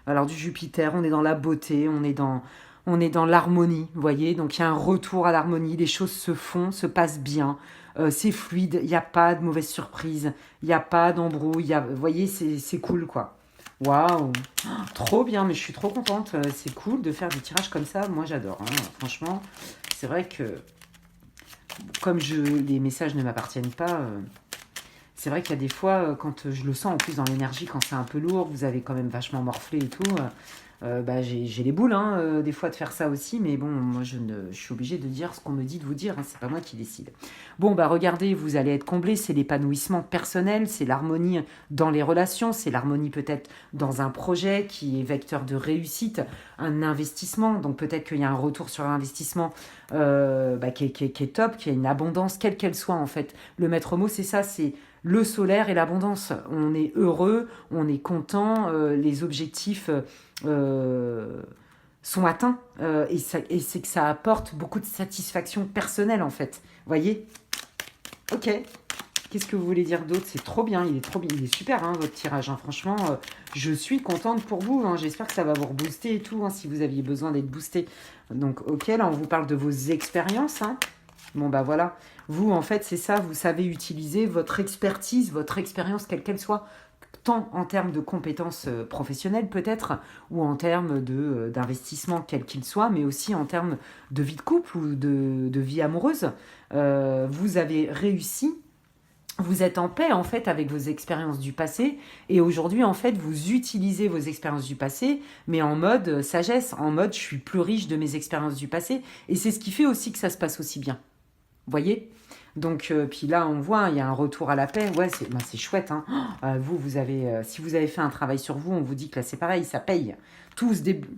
alors du Jupiter, on est dans la beauté, on est dans l'harmonie, vous voyez. Donc il y a un retour à l'harmonie, les choses se font, se passent bien, c'est fluide, il n'y a pas de mauvaise surprise, il n'y a pas d'embrouille, vous voyez, c'est cool quoi. Waouh, oh, trop bien, mais je suis trop contente. C'est cool de faire des tirages comme ça. Moi, j'adore. Hein. Franchement, c'est vrai que comme les messages ne m'appartiennent pas, c'est vrai qu'il y a des fois, quand je le sens en plus dans l'énergie, quand c'est un peu lourd, vous avez quand même vachement morflé et tout. Bah, j'ai les boules, hein, des fois, de faire ça aussi. Mais bon, moi, je suis obligée de dire ce qu'on me dit de vous dire. Hein, c'est pas moi qui décide. Bon, bah regardez, vous allez être comblé. C'est l'épanouissement personnel, c'est l'harmonie dans les relations, c'est l'harmonie peut-être dans un projet qui est vecteur de réussite, un investissement. Donc peut-être qu'il y a un retour sur l'investissement bah, qui est top, qui a une abondance, quelle qu'elle soit en fait. Le maître mot, c'est ça, c'est le solaire et l'abondance. On est heureux, on est content, les objectifs sont atteints et c'est que ça apporte beaucoup de satisfaction personnelle en fait. Voyez? Ok. Qu'est-ce que vous voulez dire d'autre? C'est trop bien, il est trop bien, il est super hein, votre tirage. Hein. Franchement, je suis contente pour vous. Hein. J'espère que ça va vous rebooster et tout, hein, si vous aviez besoin d'être boosté. Donc ok, là on vous parle de vos expériences. Hein. Bon bah voilà, vous en fait c'est ça, vous savez utiliser votre expertise, votre expérience quelle qu'elle soit, tant en termes de compétences professionnelles peut-être, ou en termes d'investissement quel qu'il soit, mais aussi en termes de vie de couple ou de vie amoureuse. Vous avez réussi, vous êtes en paix en fait avec vos expériences du passé et aujourd'hui en fait vous utilisez vos expériences du passé mais en mode sagesse, en mode je suis plus riche de mes expériences du passé et c'est ce qui fait aussi que ça se passe aussi bien. Voyez? Donc, puis là, on voit, il y a un retour à la paix. Ouais, c'est chouette. Hein. Vous avez, si vous avez fait un travail sur vous, on vous dit que là, c'est pareil, ça paye.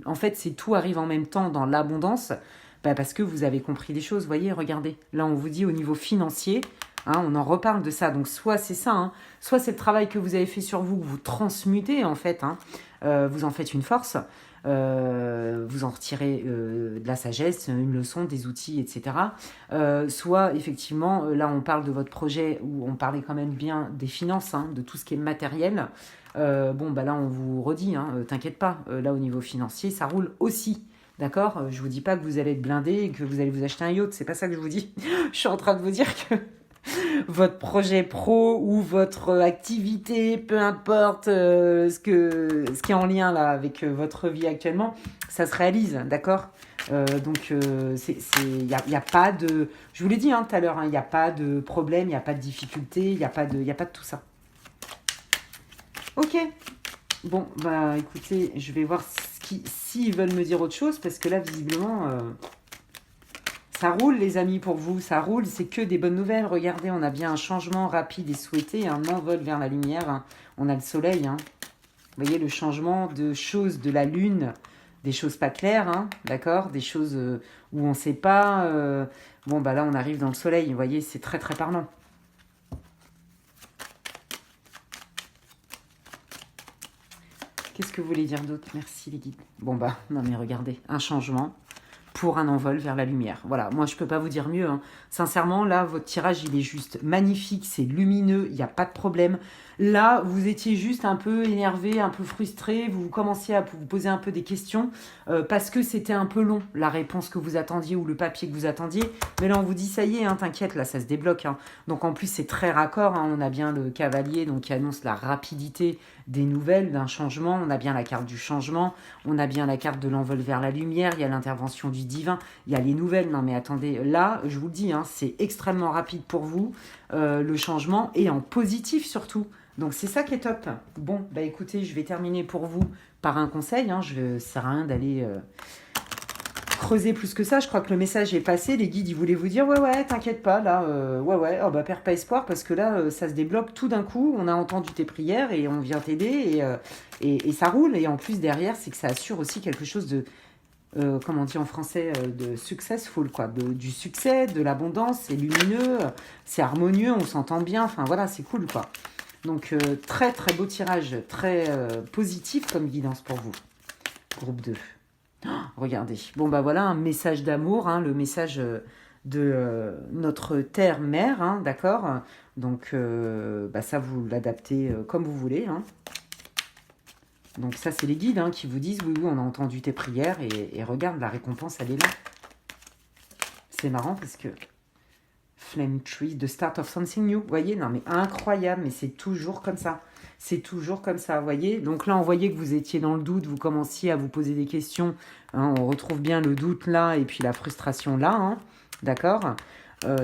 En fait, tout arrive en même temps dans l'abondance parce que vous avez compris des choses. Voyez, regardez. Là, on vous dit au niveau financier, hein, on en reparle de ça. Donc, soit c'est ça, hein, soit c'est le travail que vous avez fait sur vous, que vous transmutez, en fait. Hein, vous en faites une force. Vous en retirez de la sagesse, une leçon, des outils, etc. Soit effectivement, là on parle de votre projet où on parlait quand même bien des finances, hein, de tout ce qui est matériel. Bon, bah là on vous redit, hein, t'inquiète pas, là au niveau financier, ça roule aussi. D'accord? Je vous dis pas que vous allez être blindé et que vous allez vous acheter un yacht, c'est pas ça que je vous dis. Je suis en train de vous dire que votre projet pro ou votre activité, peu importe ce qui est en lien là avec votre vie actuellement, ça se réalise, d'accord? Donc, il y a pas de... Je vous l'ai dit hein, tout à l'heure, il n'y a pas de problème, il n'y a pas de difficulté, il n'y a pas de tout ça. Ok. Bon, bah écoutez, je vais voir s'ils veulent me dire autre chose, parce que là, visiblement... Ça roule les amis pour vous, ça roule, c'est que des bonnes nouvelles. Regardez, on a bien un changement rapide et souhaité, un envol vers la lumière. Hein. On a le soleil, hein. Vous voyez le changement de choses de la lune, des choses pas claires, hein, d'accord, des choses où on ne sait pas. Bon, bah là, on arrive dans le soleil, vous voyez, c'est très très parlant. Qu'est-ce que vous voulez dire d'autre? Merci les guides. Bon, bah, non mais regardez, un changement pour un envol vers la lumière. Voilà, moi je peux pas vous dire mieux. Hein. Sincèrement, là, votre tirage, il est juste magnifique, c'est lumineux, il n'y a pas de problème. Là, vous étiez juste un peu énervé, un peu frustré, vous commenciez à vous poser un peu des questions parce que c'était un peu long, la réponse que vous attendiez ou le papier que vous attendiez. Mais là, on vous dit, ça y est, hein, t'inquiète, là, ça se débloque. Hein. Donc en plus, c'est très raccord. Hein. On a bien le cavalier donc, qui annonce la rapidité des nouvelles, d'un changement. On a bien la carte du changement, on a bien la carte de l'envol vers la lumière, il y a l'intervention du divin, il y a les nouvelles. Non mais attendez, là, je vous le dis, hein, c'est extrêmement rapide pour vous, le changement, et en positif surtout. Donc c'est ça qui est top. Bon, bah écoutez, je vais terminer pour vous par un conseil. Hein, ça sert à rien d'aller creuser plus que ça. Je crois que le message est passé. Les guides, ils voulaient vous dire, ouais, t'inquiète pas, là, ouais, oh, bah, perds pas espoir, parce que là, ça se débloque tout d'un coup. On a entendu tes prières et on vient t'aider et ça roule. Et en plus, derrière, c'est que ça assure aussi quelque chose de, comment on dit en français, de successful, quoi. Du succès, de l'abondance, c'est lumineux, c'est harmonieux, on s'entend bien. Enfin, voilà, c'est cool, quoi. Donc, très, très beau tirage, très positif comme guidance pour vous. Groupe 2. Oh, regardez. Bon, bah voilà, un message d'amour, hein, le message de notre terre-mère, hein, d'accord. Donc, bah ça, vous l'adaptez comme vous voulez. Hein. Donc ça, c'est les guides hein, qui vous disent, oui, on a entendu tes prières et regarde, la récompense, elle est là. C'est marrant parce que Flame Tree, the start of something new. Vous voyez, non mais incroyable, mais c'est toujours comme ça. C'est toujours comme ça, vous voyez. Donc là, on voyait que vous étiez dans le doute, vous commenciez à vous poser des questions. Hein, on retrouve bien le doute là et puis la frustration là. Hein, d'accord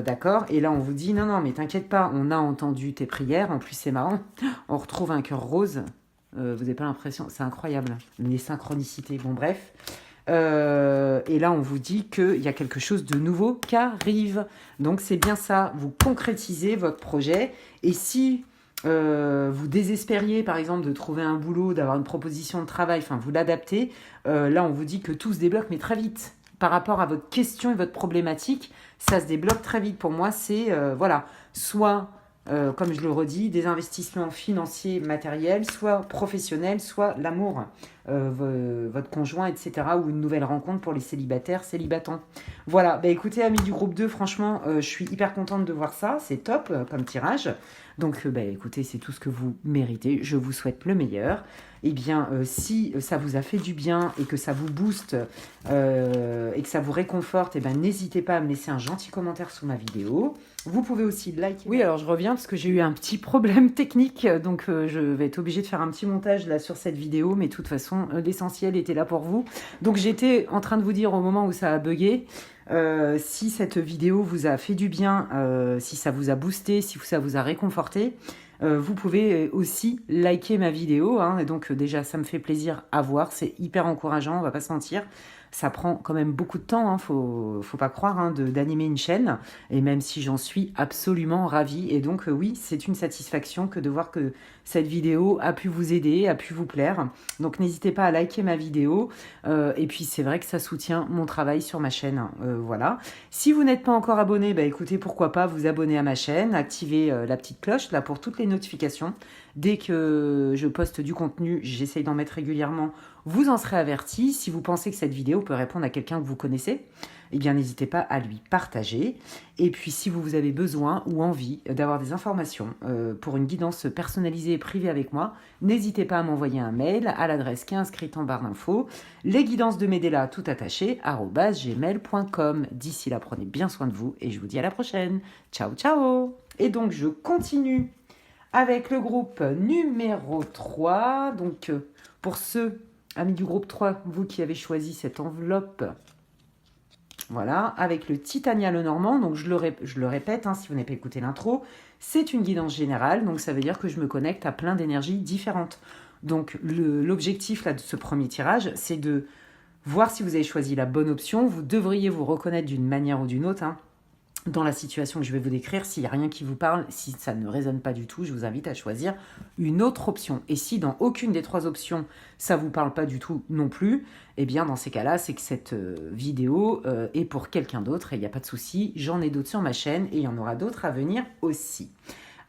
d'accord. Et là, on vous dit, non, mais t'inquiète pas, on a entendu tes prières. En plus, c'est marrant. On retrouve un cœur rose. Vous n'avez pas l'impression... C'est incroyable. Les synchronicités. Bon, bref. Et là, on vous dit qu'il y a quelque chose de nouveau qui arrive. Donc, c'est bien ça. Vous concrétisez votre projet. Et si vous désespériez, par exemple, de trouver un boulot, d'avoir une proposition de travail, enfin, vous l'adaptez, là, on vous dit que tout se débloque, mais très vite. Par rapport à votre question et votre problématique, ça se débloque très vite. Pour moi, c'est, voilà, soit... comme je le redis, des investissements financiers, matériels, soit professionnels, soit l'amour, votre conjoint, etc. Ou une nouvelle rencontre pour les célibataires, célibatants. Voilà, bah écoutez, amis du groupe 2, franchement, je suis hyper contente de voir ça, c'est top comme tirage. Donc, bah écoutez, c'est tout ce que vous méritez, je vous souhaite le meilleur. Eh bien, si ça vous a fait du bien et que ça vous booste et que ça vous réconforte, eh ben, n'hésitez pas à me laisser un gentil commentaire sous ma vidéo. Vous pouvez aussi liker. Oui, alors je reviens parce que j'ai eu un petit problème technique, donc je vais être obligée de faire un petit montage là sur cette vidéo, mais de toute façon, l'essentiel était là pour vous. Donc j'étais en train de vous dire au moment où ça a bugué, si cette vidéo vous a fait du bien, si ça vous a boosté, si ça vous a réconforté, vous pouvez aussi liker ma vidéo, hein, et donc déjà ça me fait plaisir à voir, c'est hyper encourageant, on va pas se mentir. Ça prend quand même beaucoup de temps, hein, faut pas croire, hein, d'animer une chaîne, et même si j'en suis absolument ravie. Et donc oui, c'est une satisfaction que de voir que cette vidéo a pu vous aider, a pu vous plaire. Donc n'hésitez pas à liker ma vidéo, et puis c'est vrai que ça soutient mon travail sur ma chaîne, voilà. Si vous n'êtes pas encore abonné, bah écoutez, pourquoi pas vous abonner à ma chaîne, activer la petite cloche là pour toutes les notifications. Dès que je poste du contenu, j'essaye d'en mettre régulièrement, vous en serez averti. Si vous pensez que cette vidéo peut répondre à quelqu'un que vous connaissez, eh bien n'hésitez pas à lui partager. Et puis si vous avez besoin ou envie d'avoir des informations pour une guidance personnalisée et privée avec moi, n'hésitez pas à m'envoyer un mail à l'adresse qui est inscrite en barre d'infos, lesguidances de Medela tout attaché @gmail.com. D'ici là, prenez bien soin de vous et je vous dis à la prochaine. Ciao, ciao. Et donc je continue avec le groupe numéro 3. Donc pour ceux, amis du groupe 3, vous qui avez choisi cette enveloppe, voilà, avec le Titania Lenormand, donc je le répète, hein, si vous n'avez pas écouté l'intro, c'est une guidance générale, donc ça veut dire que je me connecte à plein d'énergies différentes. Donc l'objectif là de ce premier tirage, c'est de voir si vous avez choisi la bonne option. Vous devriez vous reconnaître d'une manière ou d'une autre, hein, dans la situation que je vais vous décrire. S'il n'y a rien qui vous parle, si ça ne résonne pas du tout, je vous invite à choisir une autre option. Et si dans aucune des trois options, ça ne vous parle pas du tout non plus, eh bien dans ces cas-là, c'est que cette vidéo est pour quelqu'un d'autre et il n'y a pas de souci. J'en ai d'autres sur ma chaîne et il y en aura d'autres à venir aussi.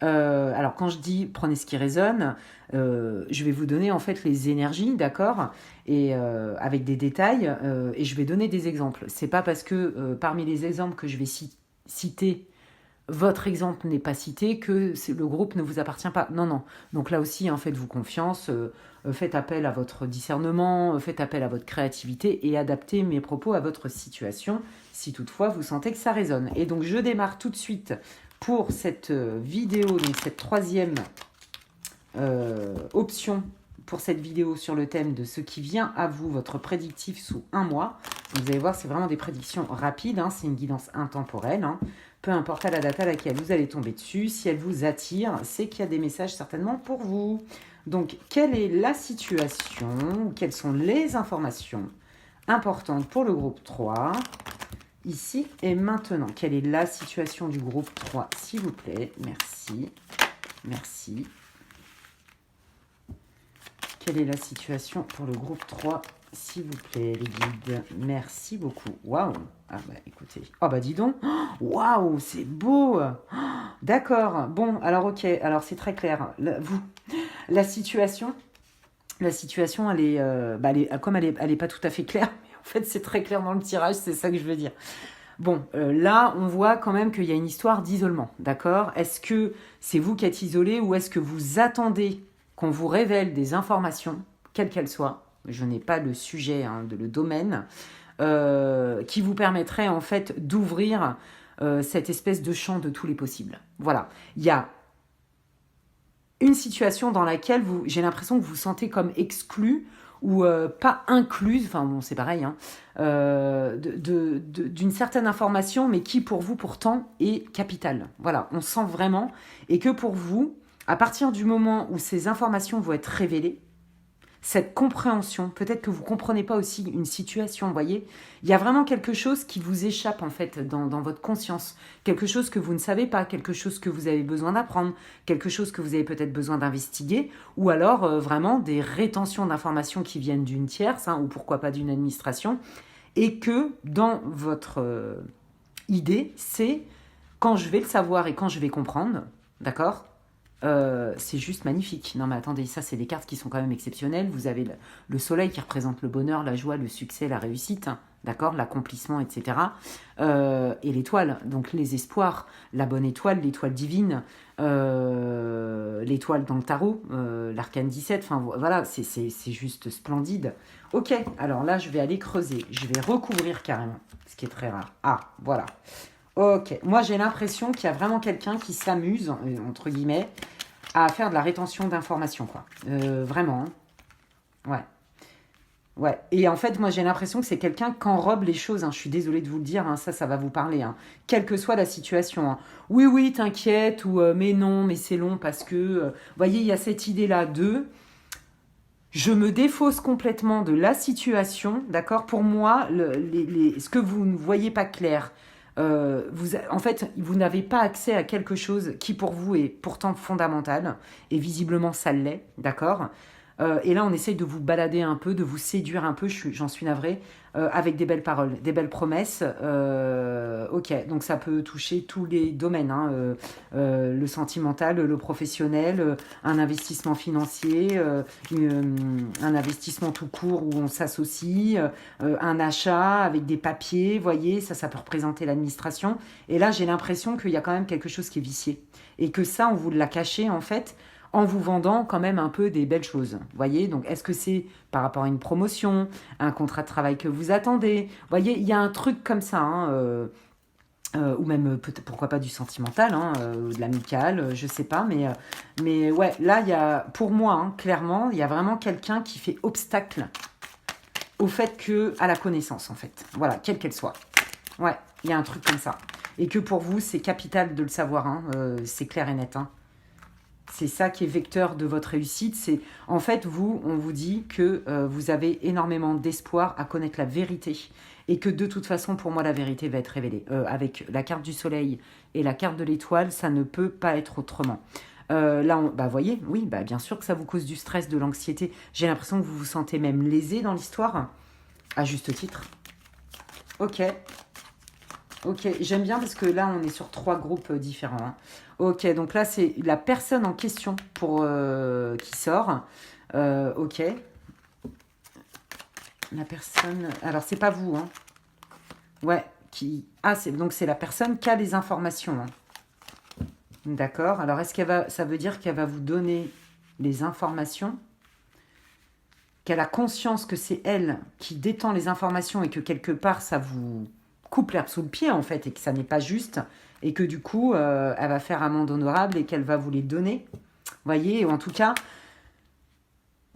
Alors quand je dis prenez ce qui résonne, je vais vous donner en fait les énergies, d'accord, et avec des détails, et je vais donner des exemples. C'est pas parce que parmi les exemples que je vais citer, votre exemple n'est pas cité que le groupe ne vous appartient pas. Non, non. Donc là aussi, hein, faites-vous confiance, faites appel à votre discernement, faites appel à votre créativité et adaptez mes propos à votre situation si toutefois vous sentez que ça résonne. Et donc je démarre tout de suite pour cette vidéo, donc cette troisième option pour cette vidéo sur le thème de ce qui vient à vous, votre prédictif sous un mois. Donc vous allez voir, c'est vraiment des prédictions rapides, hein, c'est une guidance intemporelle, hein. Peu importe à la date à laquelle vous allez tomber dessus, si elle vous attire, c'est qu'il y a des messages certainement pour vous. Donc, quelle est la situation, quelles sont les informations importante pour le groupe 3, ici et maintenant. Quelle est la situation du groupe 3, s'il vous plaît? Merci. Merci. Quelle est la situation pour le groupe 3, s'il vous plaît, les guides? Merci beaucoup. Waouh! Ah bah écoutez. Oh bah dis donc. Waouh, c'est beau. D'accord. Bon, alors ok. Alors c'est très clair. La situation, elle est, comme elle est pas tout à fait claire, mais en fait c'est très clair dans le tirage, c'est ça que je veux dire. Bon, là, on voit quand même qu'il y a une histoire d'isolement, d'accord? Est-ce que c'est vous qui êtes isolé ou est-ce que vous attendez qu'on vous révèle des informations, quelles qu'elles soient, je n'ai pas le sujet, le domaine, qui vous permettrait en fait d'ouvrir cette espèce de champ de tous les possibles. Voilà, il y a une situation dans laquelle j'ai l'impression que vous vous sentez comme exclu ou pas incluse, enfin bon c'est pareil, d'une certaine information, mais qui pour vous pourtant est capitale. Voilà, on sent vraiment, et que pour vous, à partir du moment où ces informations vont être révélées, cette compréhension, peut-être que vous ne comprenez pas aussi une situation, vous voyez, il y a vraiment quelque chose qui vous échappe en fait dans votre conscience, quelque chose que vous ne savez pas, quelque chose que vous avez besoin d'apprendre, quelque chose que vous avez peut-être besoin d'investiguer, ou alors vraiment des rétentions d'informations qui viennent d'une tierce, ou pourquoi pas d'une administration, et que dans votre idée, c'est quand je vais le savoir et quand je vais comprendre, d'accord ? C'est juste magnifique. Non mais attendez, ça c'est des cartes qui sont quand même exceptionnelles. Vous avez le soleil qui représente le bonheur, la joie, le succès, la réussite, d'accord, l'accomplissement, etc. Et l'étoile, donc les espoirs, la bonne étoile, l'étoile divine, l'étoile dans le tarot, l'arcane 17, enfin voilà, c'est juste splendide. Ok, alors là je vais aller creuser, je vais recouvrir carrément, ce qui est très rare. Ah, voilà. Ok, moi j'ai l'impression qu'il y a vraiment quelqu'un qui s'amuse, entre guillemets, à faire de la rétention d'informations, quoi. Vraiment. Ouais. Ouais. Et en fait, moi j'ai l'impression que c'est quelqu'un qui enrobe les choses. Je suis désolée de vous le dire, ça va vous parler. Quelle que soit la situation. Oui, oui, t'inquiète, ou mais non, mais c'est long parce que. Vous voyez, il y a cette idée-là de. Je me défausse complètement de la situation, d'accord? Pour moi, ce que vous ne voyez pas clair, en fait, vous n'avez pas accès à quelque chose qui pour vous est pourtant fondamental, et visiblement ça l'est, d'accord? Et là, on essaye de vous balader un peu, de vous séduire un peu, j'en suis navrée, avec des belles paroles, des belles promesses. Ok, donc ça peut toucher tous les domaines, le sentimental, le professionnel, un investissement financier, un investissement tout court où on s'associe, un achat avec des papiers, voyez, ça peut représenter l'administration. Et là, j'ai l'impression qu'il y a quand même quelque chose qui est vicié. Et que ça, on vous l'a caché, en fait, en vous vendant quand même un peu des belles choses. Voyez, donc est-ce que c'est par rapport à une promotion, un contrat de travail que vous attendez? Voyez, il y a un truc comme ça, ou même pourquoi pas du sentimental, de l'amical, je sais pas, mais ouais, là, il y a, pour moi, clairement, il y a vraiment quelqu'un qui fait obstacle au fait à la connaissance, en fait. Voilà, quelle qu'elle soit. Ouais, il y a un truc comme ça. Et que pour vous, c'est capital de le savoir, c'est clair et net, C'est ça qui est vecteur de votre réussite. C'est en fait, on vous dit que vous avez énormément d'espoir à connaître la vérité et que de toute façon, pour moi, la vérité va être révélée. Avec la carte du soleil et la carte de l'étoile, ça ne peut pas être autrement. Là, voyez, oui, bien sûr que ça vous cause du stress, de l'anxiété. J'ai l'impression que vous vous sentez même lésé dans l'histoire, à juste titre. Ok. Ok, j'aime bien parce que là, on est sur 3 groupes différents. Ok, donc là, c'est la personne en question qui sort. Ok. La personne... Alors, c'est pas vous, Ouais, donc c'est la personne qui a les informations. D'accord. Alors, ça veut dire qu'elle va vous donner les informations, qu'elle a conscience que c'est elle qui détend les informations et que quelque part, ça vous coupe l'herbe sous le pied, en fait, et que ça n'est pas juste, et que du coup, elle va faire amende honorable et qu'elle va vous les donner. Voyez, ou en tout cas,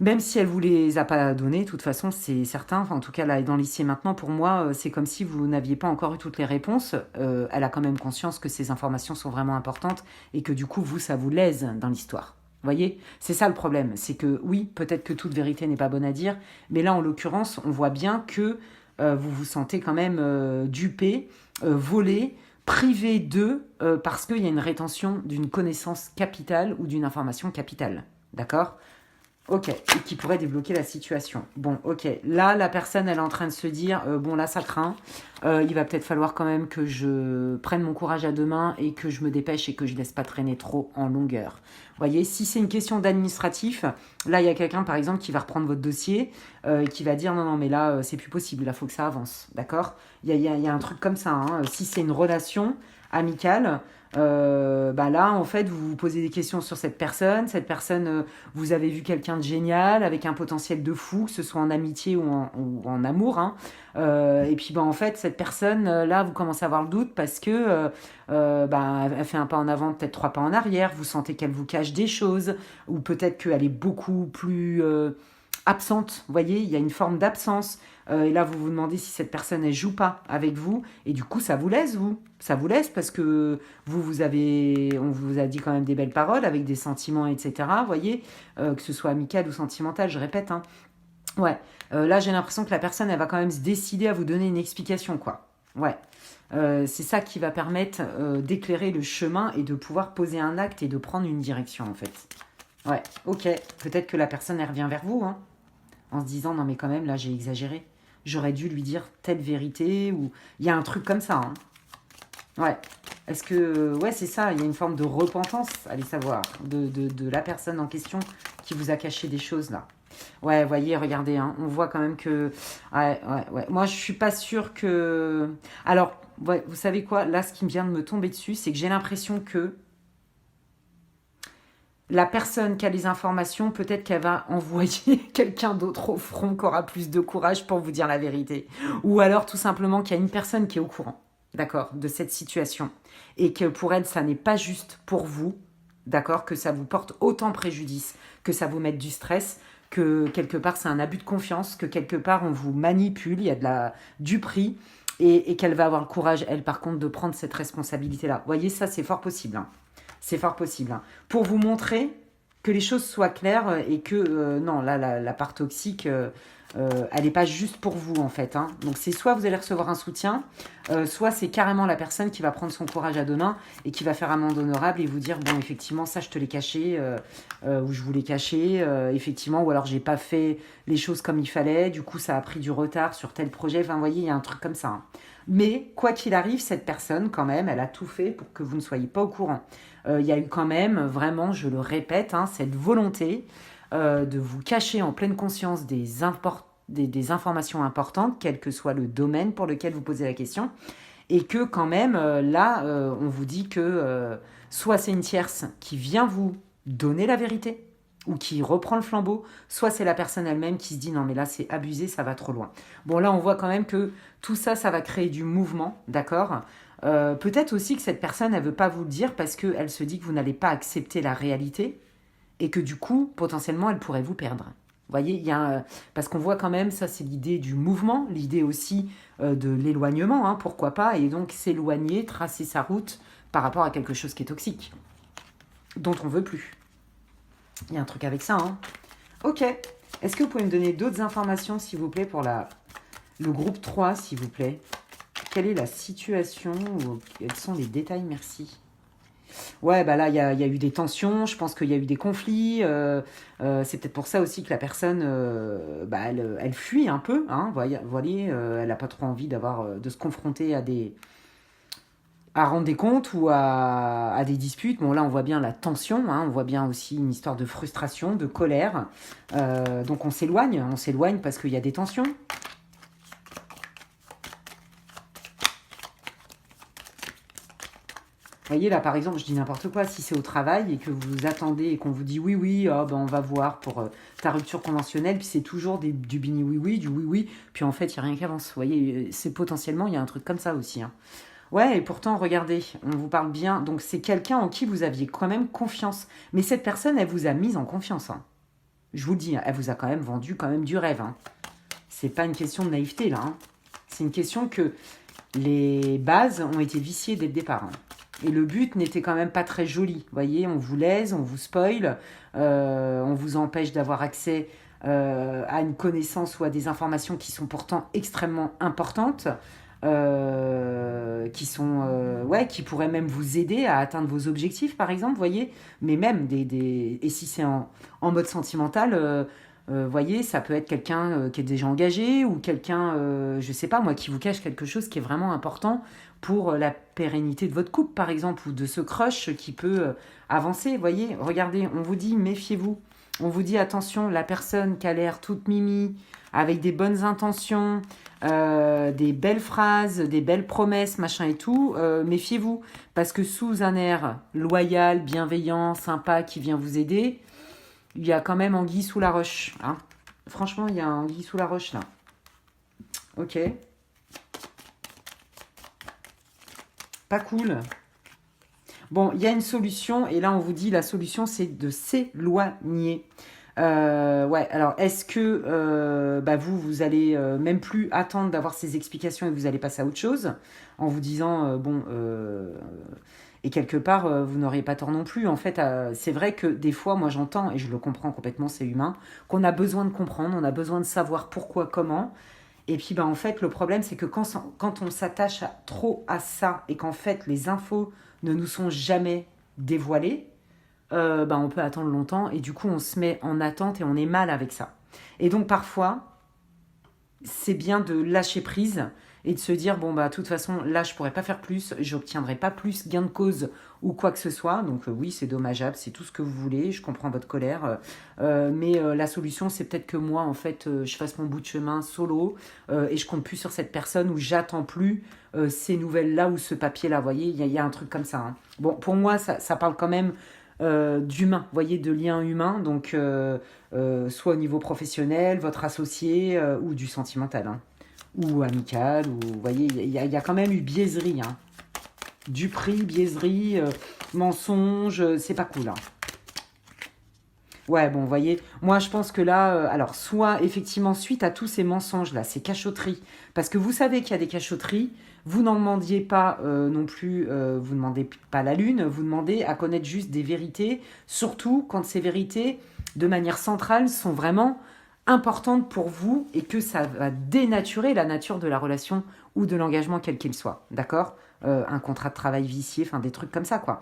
même si elle vous les a pas donnés, de toute façon, c'est certain, en tout cas, là, dans l'ici et maintenant, pour moi, c'est comme si vous n'aviez pas encore eu toutes les réponses. Elle a quand même conscience que ces informations sont vraiment importantes et que du coup, vous, ça vous lèse dans l'histoire. Voyez, c'est ça le problème, c'est que oui, peut-être que toute vérité n'est pas bonne à dire, mais là, en l'occurrence, on voit bien que vous vous sentez quand même dupé, volé, privé d'eux, parce qu'il y a une rétention d'une connaissance capitale ou d'une information capitale. D'accord ? Ok, et qui pourrait débloquer la situation. Bon, ok, là, la personne, elle est en train de se dire, bon, là, ça craint, il va peut-être falloir quand même que je prenne mon courage à deux mains et que je me dépêche et que je ne laisse pas traîner trop en longueur. Vous voyez, si c'est une question d'administratif, là, il y a quelqu'un, par exemple, qui va reprendre votre dossier et qui va dire, non, non, mais là, c'est plus possible, là, il faut que ça avance, d'accord ? Il y a un truc comme ça, hein. Si c'est une relation amicale, là, en fait, vous vous posez des questions sur cette personne. Cette personne, vous avez vu quelqu'un de génial, avec un potentiel de fou, que ce soit en amitié ou en amour. Hein. Et puis, en fait, cette personne, là, vous commencez à avoir le doute parce que elle fait un pas en avant, peut-être trois pas en arrière. Vous sentez qu'elle vous cache des choses, ou peut-être qu'elle est beaucoup plus absente. Vous voyez, il y a une forme d'absence. Et là, vous vous demandez si cette personne, elle joue pas avec vous. Et du coup, ça vous laisse, vous. Ça vous laisse parce que on vous a dit quand même des belles paroles avec des sentiments, etc. Vous voyez, que ce soit amical ou sentimental, je répète. Hein. Ouais. Là, j'ai l'impression que la personne, elle va quand même se décider à vous donner une explication, quoi. Ouais. C'est ça qui va permettre d'éclairer le chemin et de pouvoir poser un acte et de prendre une direction, en fait. Ouais, ok. Peut-être que la personne, elle revient vers vous, hein, en se disant, non mais quand même, là, j'ai exagéré. J'aurais dû lui dire telle vérité, ou... Il y a un truc comme ça, hein. Ouais. Est-ce que... Ouais, c'est ça, il y a une forme de repentance, allez savoir, de la personne en question qui vous a caché des choses, là. Ouais, voyez, regardez, hein, on voit quand même que... Ouais, ouais, ouais. Moi, je suis pas sûre que... Alors, ouais, vous savez quoi? Là, ce qui vient de me tomber dessus, c'est que j'ai l'impression que la personne qui a les informations, peut-être qu'elle va envoyer quelqu'un d'autre au front qui aura plus de courage pour vous dire la vérité. Ou alors tout simplement qu'il y a une personne qui est au courant, d'accord, de cette situation. Et que pour elle, ça n'est pas juste pour vous, d'accord, que ça vous porte autant préjudice, que ça vous mette du stress, que quelque part c'est un abus de confiance, que quelque part on vous manipule, il y a du prix, et qu'elle va avoir le courage, elle par contre, de prendre cette responsabilité-là. Vous voyez, ça c'est fort possible, hein. C'est fort possible. Hein. Pour vous montrer que les choses soient claires et que, non, là, la part toxique, elle n'est pas juste pour vous, en fait. Hein. Donc, c'est soit vous allez recevoir un soutien, soit c'est carrément la personne qui va prendre son courage à deux mains et qui va faire amende honorable et vous dire, bon, effectivement, ça, je te l'ai caché, ou je vous l'ai caché, effectivement, ou alors j'ai pas fait les choses comme il fallait, du coup, ça a pris du retard sur tel projet. Enfin, vous voyez, il y a un truc comme ça. Hein. Mais, quoi qu'il arrive, cette personne, quand même, elle a tout fait pour que vous ne soyez pas au courant. Il y a eu quand même, vraiment, je le répète, hein, cette volonté de vous cacher en pleine conscience des informations importantes, quel que soit le domaine pour lequel vous posez la question, et que quand même, là, on vous dit que soit c'est une tierce qui vient vous donner la vérité, ou qui reprend le flambeau, soit c'est la personne elle-même qui se dit non mais là c'est abusé, ça va trop loin. Bon là on voit quand même que tout ça, ça va créer du mouvement, d'accord. Peut-être aussi que cette personne, elle veut pas vous le dire parce qu'elle se dit que vous n'allez pas accepter la réalité et que du coup, potentiellement, elle pourrait vous perdre. Vous voyez, il y a, parce qu'on voit quand même, ça c'est l'idée du mouvement, l'idée aussi de l'éloignement, hein, pourquoi pas, et donc s'éloigner, tracer sa route par rapport à quelque chose qui est toxique, dont on veut plus. Il y a un truc avec ça, hein. Ok. Est-ce que vous pouvez me donner d'autres informations, s'il vous plaît, pour le groupe 3, s'il vous plaît? Quelle est la situation ou quels sont les détails? Merci. Ouais, bah là, il y a eu des tensions. Je pense qu'il y a eu des conflits. C'est peut-être pour ça aussi que la personne, elle fuit un peu. Hein, voyez, elle n'a pas trop envie de se confronter à rendre des comptes ou à des disputes. Bon, là, on voit bien la tension. Hein, on voit bien aussi une histoire de frustration, de colère. Donc, on s'éloigne. On s'éloigne parce qu'il y a des tensions. Vous voyez, là, par exemple, je dis n'importe quoi, si c'est au travail et que vous attendez et qu'on vous dit oui, oui, oh, ben, on va voir pour ta rupture conventionnelle, puis c'est toujours du bini oui, du oui, puis en fait, il n'y a rien qui avance. Vous voyez, c'est potentiellement, il y a un truc comme ça aussi. Hein. Ouais, et pourtant, regardez, on vous parle bien, donc c'est quelqu'un en qui vous aviez quand même confiance. Mais cette personne, elle vous a mise en confiance. Hein. Je vous le dis, elle vous a quand même vendu quand même du rêve. Hein. C'est pas une question de naïveté, là. Hein. C'est une question que les bases ont été viciées dès le départ. Hein. Et le but n'était quand même pas très joli. Vous voyez, on vous lèse, on vous spoil, on vous empêche d'avoir accès à une connaissance ou à des informations qui sont pourtant extrêmement importantes, qui pourraient même vous aider à atteindre vos objectifs, par exemple, voyez. Mais même et si c'est en mode sentimental, voyez, ça peut être quelqu'un qui est déjà engagé ou quelqu'un, je sais pas moi, qui vous cache quelque chose qui est vraiment important pour la pérennité de votre couple, par exemple, ou de ce crush qui peut avancer. Voyez, regardez, on vous dit méfiez-vous. On vous dit attention, la personne qui a l'air toute mimi, avec des bonnes intentions, des belles phrases, des belles promesses, machin et tout, méfiez-vous. Parce que sous un air loyal, bienveillant, sympa, qui vient vous aider, il y a quand même anguille sous la roche. Hein. Franchement, il y a anguille sous la roche là. Ok. Pas cool. Bon, il y a une solution, et là on vous dit la solution c'est de s'éloigner. Ouais, alors est-ce que vous allez même plus attendre d'avoir ces explications et vous allez passer à autre chose en vous disant, et quelque part, vous n'auriez pas tort non plus. En fait, c'est vrai que des fois, moi j'entends, et je le comprends complètement, c'est humain, qu'on a besoin de comprendre, on a besoin de savoir pourquoi, comment. Et puis, en fait, le problème, c'est que quand on s'attache trop à ça et qu'en fait, les infos ne nous sont jamais dévoilées, on peut attendre longtemps et du coup, on se met en attente et on est mal avec ça. Et donc, parfois, c'est bien de lâcher prise et de se dire, de toute façon, là, je pourrais pas faire plus, j'obtiendrai pas plus gain de cause ou quoi que ce soit. Donc oui, c'est dommageable, c'est tout ce que vous voulez, je comprends votre colère. Mais la solution, c'est peut-être que moi, en fait, je fasse mon bout de chemin solo et je compte plus sur cette personne ou j'attends plus ces nouvelles-là ou ce papier-là. Vous voyez, il y a un truc comme ça. Hein. Bon, pour moi, ça parle quand même d'humain, vous voyez, de lien humain. Donc, soit au niveau professionnel, votre associé ou du sentimental. Hein. Ou amical, ou vous voyez, il y a quand même eu biaiserie. Hein. Duperie, biaiserie, mensonge, c'est pas cool. Hein. Ouais, bon, vous voyez, moi je pense que là, alors soit effectivement suite à tous ces mensonges-là, ces cachotteries, parce que vous savez qu'il y a des cachotteries, vous n'en demandiez pas non plus, vous ne demandez pas la lune, vous demandez à connaître juste des vérités, surtout quand ces vérités, de manière centrale, sont vraiment importante pour vous et que ça va dénaturer la nature de la relation ou de l'engagement quel qu'il soit, d'accord un contrat de travail vicié, enfin des trucs comme ça, quoi.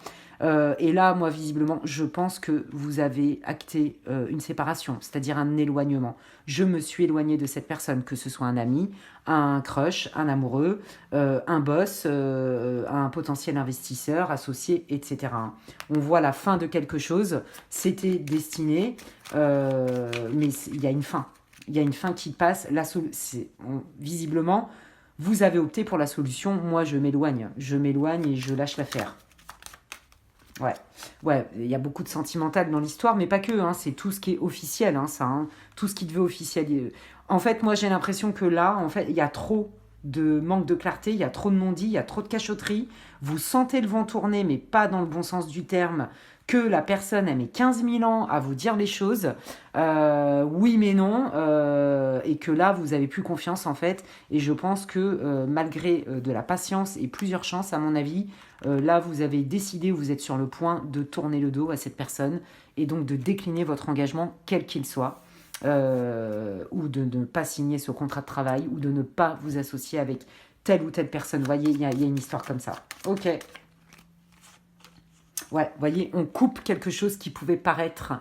Et là, moi, visiblement, je pense que vous avez acté une séparation, c'est-à-dire un éloignement. Je me suis éloignée de cette personne, que ce soit un ami, un crush, un amoureux, un boss, un potentiel investisseur, associé, etc. On voit la fin de quelque chose, c'était destiné, mais il y a une fin. Il y a une fin qui passe. Visiblement, vous avez opté pour la solution. Moi, je m'éloigne. Je m'éloigne et je lâche l'affaire. Ouais, il y a beaucoup de sentimental dans l'histoire, mais pas que. Hein, c'est tout ce qui est officiel, hein, ça. Hein, tout ce qui devait officiel. En fait, moi, j'ai l'impression que là, en fait, il y a trop de manque de clarté, il y a trop de non-dit, il y a trop de cachotterie. Vous sentez le vent tourner, mais pas dans le bon sens du terme, que la personne, elle met 15 000 ans à vous dire les choses, oui mais non, et que là, vous avez plus confiance en fait. Et je pense que malgré de la patience et plusieurs chances, à mon avis, là, vous avez décidé, vous êtes sur le point de tourner le dos à cette personne et donc de décliner votre engagement, quel qu'il soit. Ou de ne pas signer ce contrat de travail, ou de ne pas vous associer avec telle ou telle personne. Vous voyez, il y a une histoire comme ça. Ok. Ouais, vous voyez, on coupe quelque chose qui pouvait paraître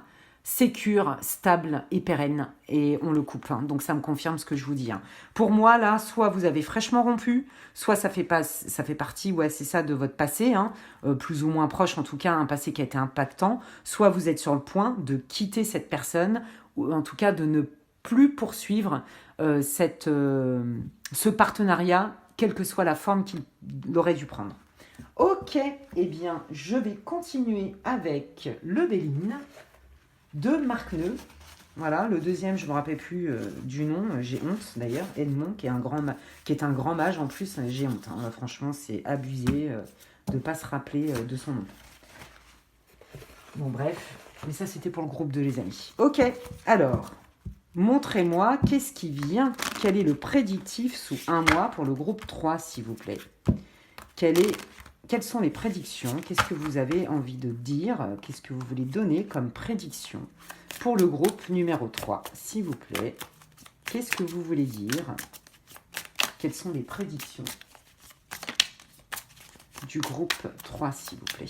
sécure, stable et pérenne, et on le coupe. Hein. Donc ça me confirme ce que je vous dis. Hein. Pour moi, là, soit vous avez fraîchement rompu, soit ça fait partie, ouais, c'est ça, de votre passé, hein, plus ou moins proche, en tout cas, un passé qui a été impactant, soit vous êtes sur le point de quitter cette personne, ou en tout cas de ne plus poursuivre ce partenariat, quelle que soit la forme qu'il aurait dû prendre. Ok, eh bien, je vais continuer avec le Béline de Marc Neu. Voilà, le deuxième, je ne me rappelle plus du nom, j'ai honte d'ailleurs, Edmond, qui est un grand mage en plus, j'ai honte. Hein. Franchement, c'est abusé de ne pas se rappeler de son nom. Bon, bref, mais ça, c'était pour le groupe de les amis. Ok, alors, montrez-moi qu'est-ce qui vient, quel est le prédictif sous un mois pour le groupe 3, s'il vous plaît. Quel est quelles sont les prédictions? Qu'est-ce que vous avez envie de dire? Qu'est-ce que vous voulez donner comme prédiction pour le groupe numéro 3, s'il vous plaît? Qu'est-ce que vous voulez dire? Quelles sont les prédictions du groupe 3, s'il vous plaît?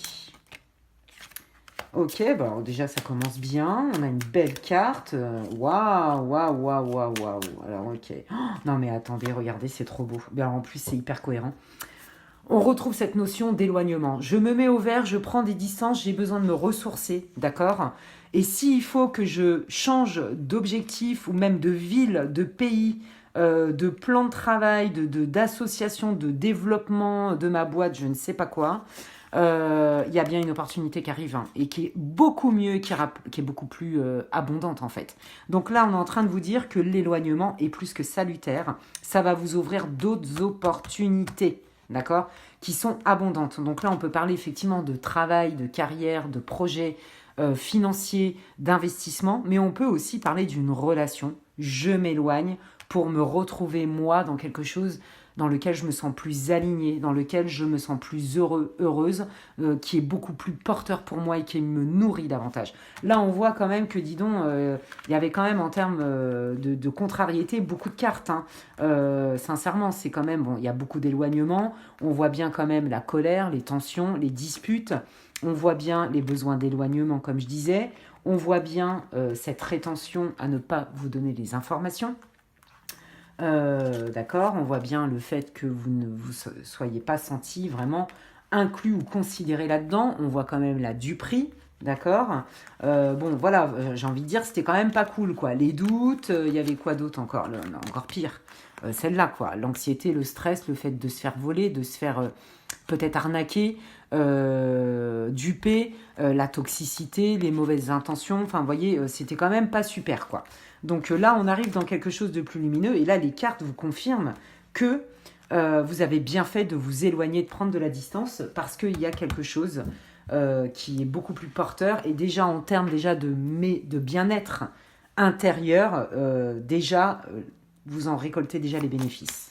Ok, bon, déjà ça commence bien. On a une belle carte. Waouh, waouh, waouh, waouh, waouh. Alors, ok. Oh, non, mais attendez, regardez, c'est trop beau. Ben, en plus, c'est hyper cohérent. On retrouve cette notion d'éloignement. Je me mets au vert, je prends des distances, j'ai besoin de me ressourcer, d'accord? Et s'il faut que je change d'objectif ou même de ville, de pays, de plan de travail, d'association, de développement de ma boîte, je ne sais pas quoi, il y a bien une opportunité qui arrive et qui est beaucoup mieux, qui est beaucoup plus abondante en fait. Donc là, on est en train de vous dire que l'éloignement est plus que salutaire. Ça va vous ouvrir d'autres opportunités. D'accord, qui sont abondantes. Donc là, on peut parler effectivement de travail, de carrière, de projets financiers, d'investissement, mais on peut aussi parler d'une relation. Je m'éloigne pour me retrouver moi dans quelque chose dans lequel je me sens plus alignée, dans lequel je me sens plus heureuse, qui est beaucoup plus porteur pour moi et qui me nourrit davantage. Là, on voit quand même que, dis donc, il y avait quand même en termes de contrariété beaucoup de cartes. Sincèrement, c'est quand même, bon, il y a beaucoup d'éloignement, on voit bien quand même la colère, les tensions, les disputes, on voit bien les besoins d'éloignement, comme je disais, on voit bien cette rétention à ne pas vous donner les informations. D'accord, on voit bien le fait que vous ne vous soyez pas senti vraiment inclus ou considéré là-dedans. On voit quand même la duperie, d'accord. Bon, voilà, j'ai envie de dire, c'était quand même pas cool, quoi. Les doutes, il y avait quoi d'autre encore? Encore pire, celle-là, quoi. L'anxiété, le stress, le fait de se faire voler, de se faire peut-être arnaquer, duper, la toxicité, les mauvaises intentions. Enfin, vous voyez, c'était quand même pas super, quoi. Donc là, on arrive dans quelque chose de plus lumineux. Et là, les cartes vous confirment que vous avez bien fait de vous éloigner, de prendre de la distance, parce qu'il y a quelque chose qui est beaucoup plus porteur. Et déjà, en termes déjà de bien-être intérieur, vous en récoltez déjà les bénéfices.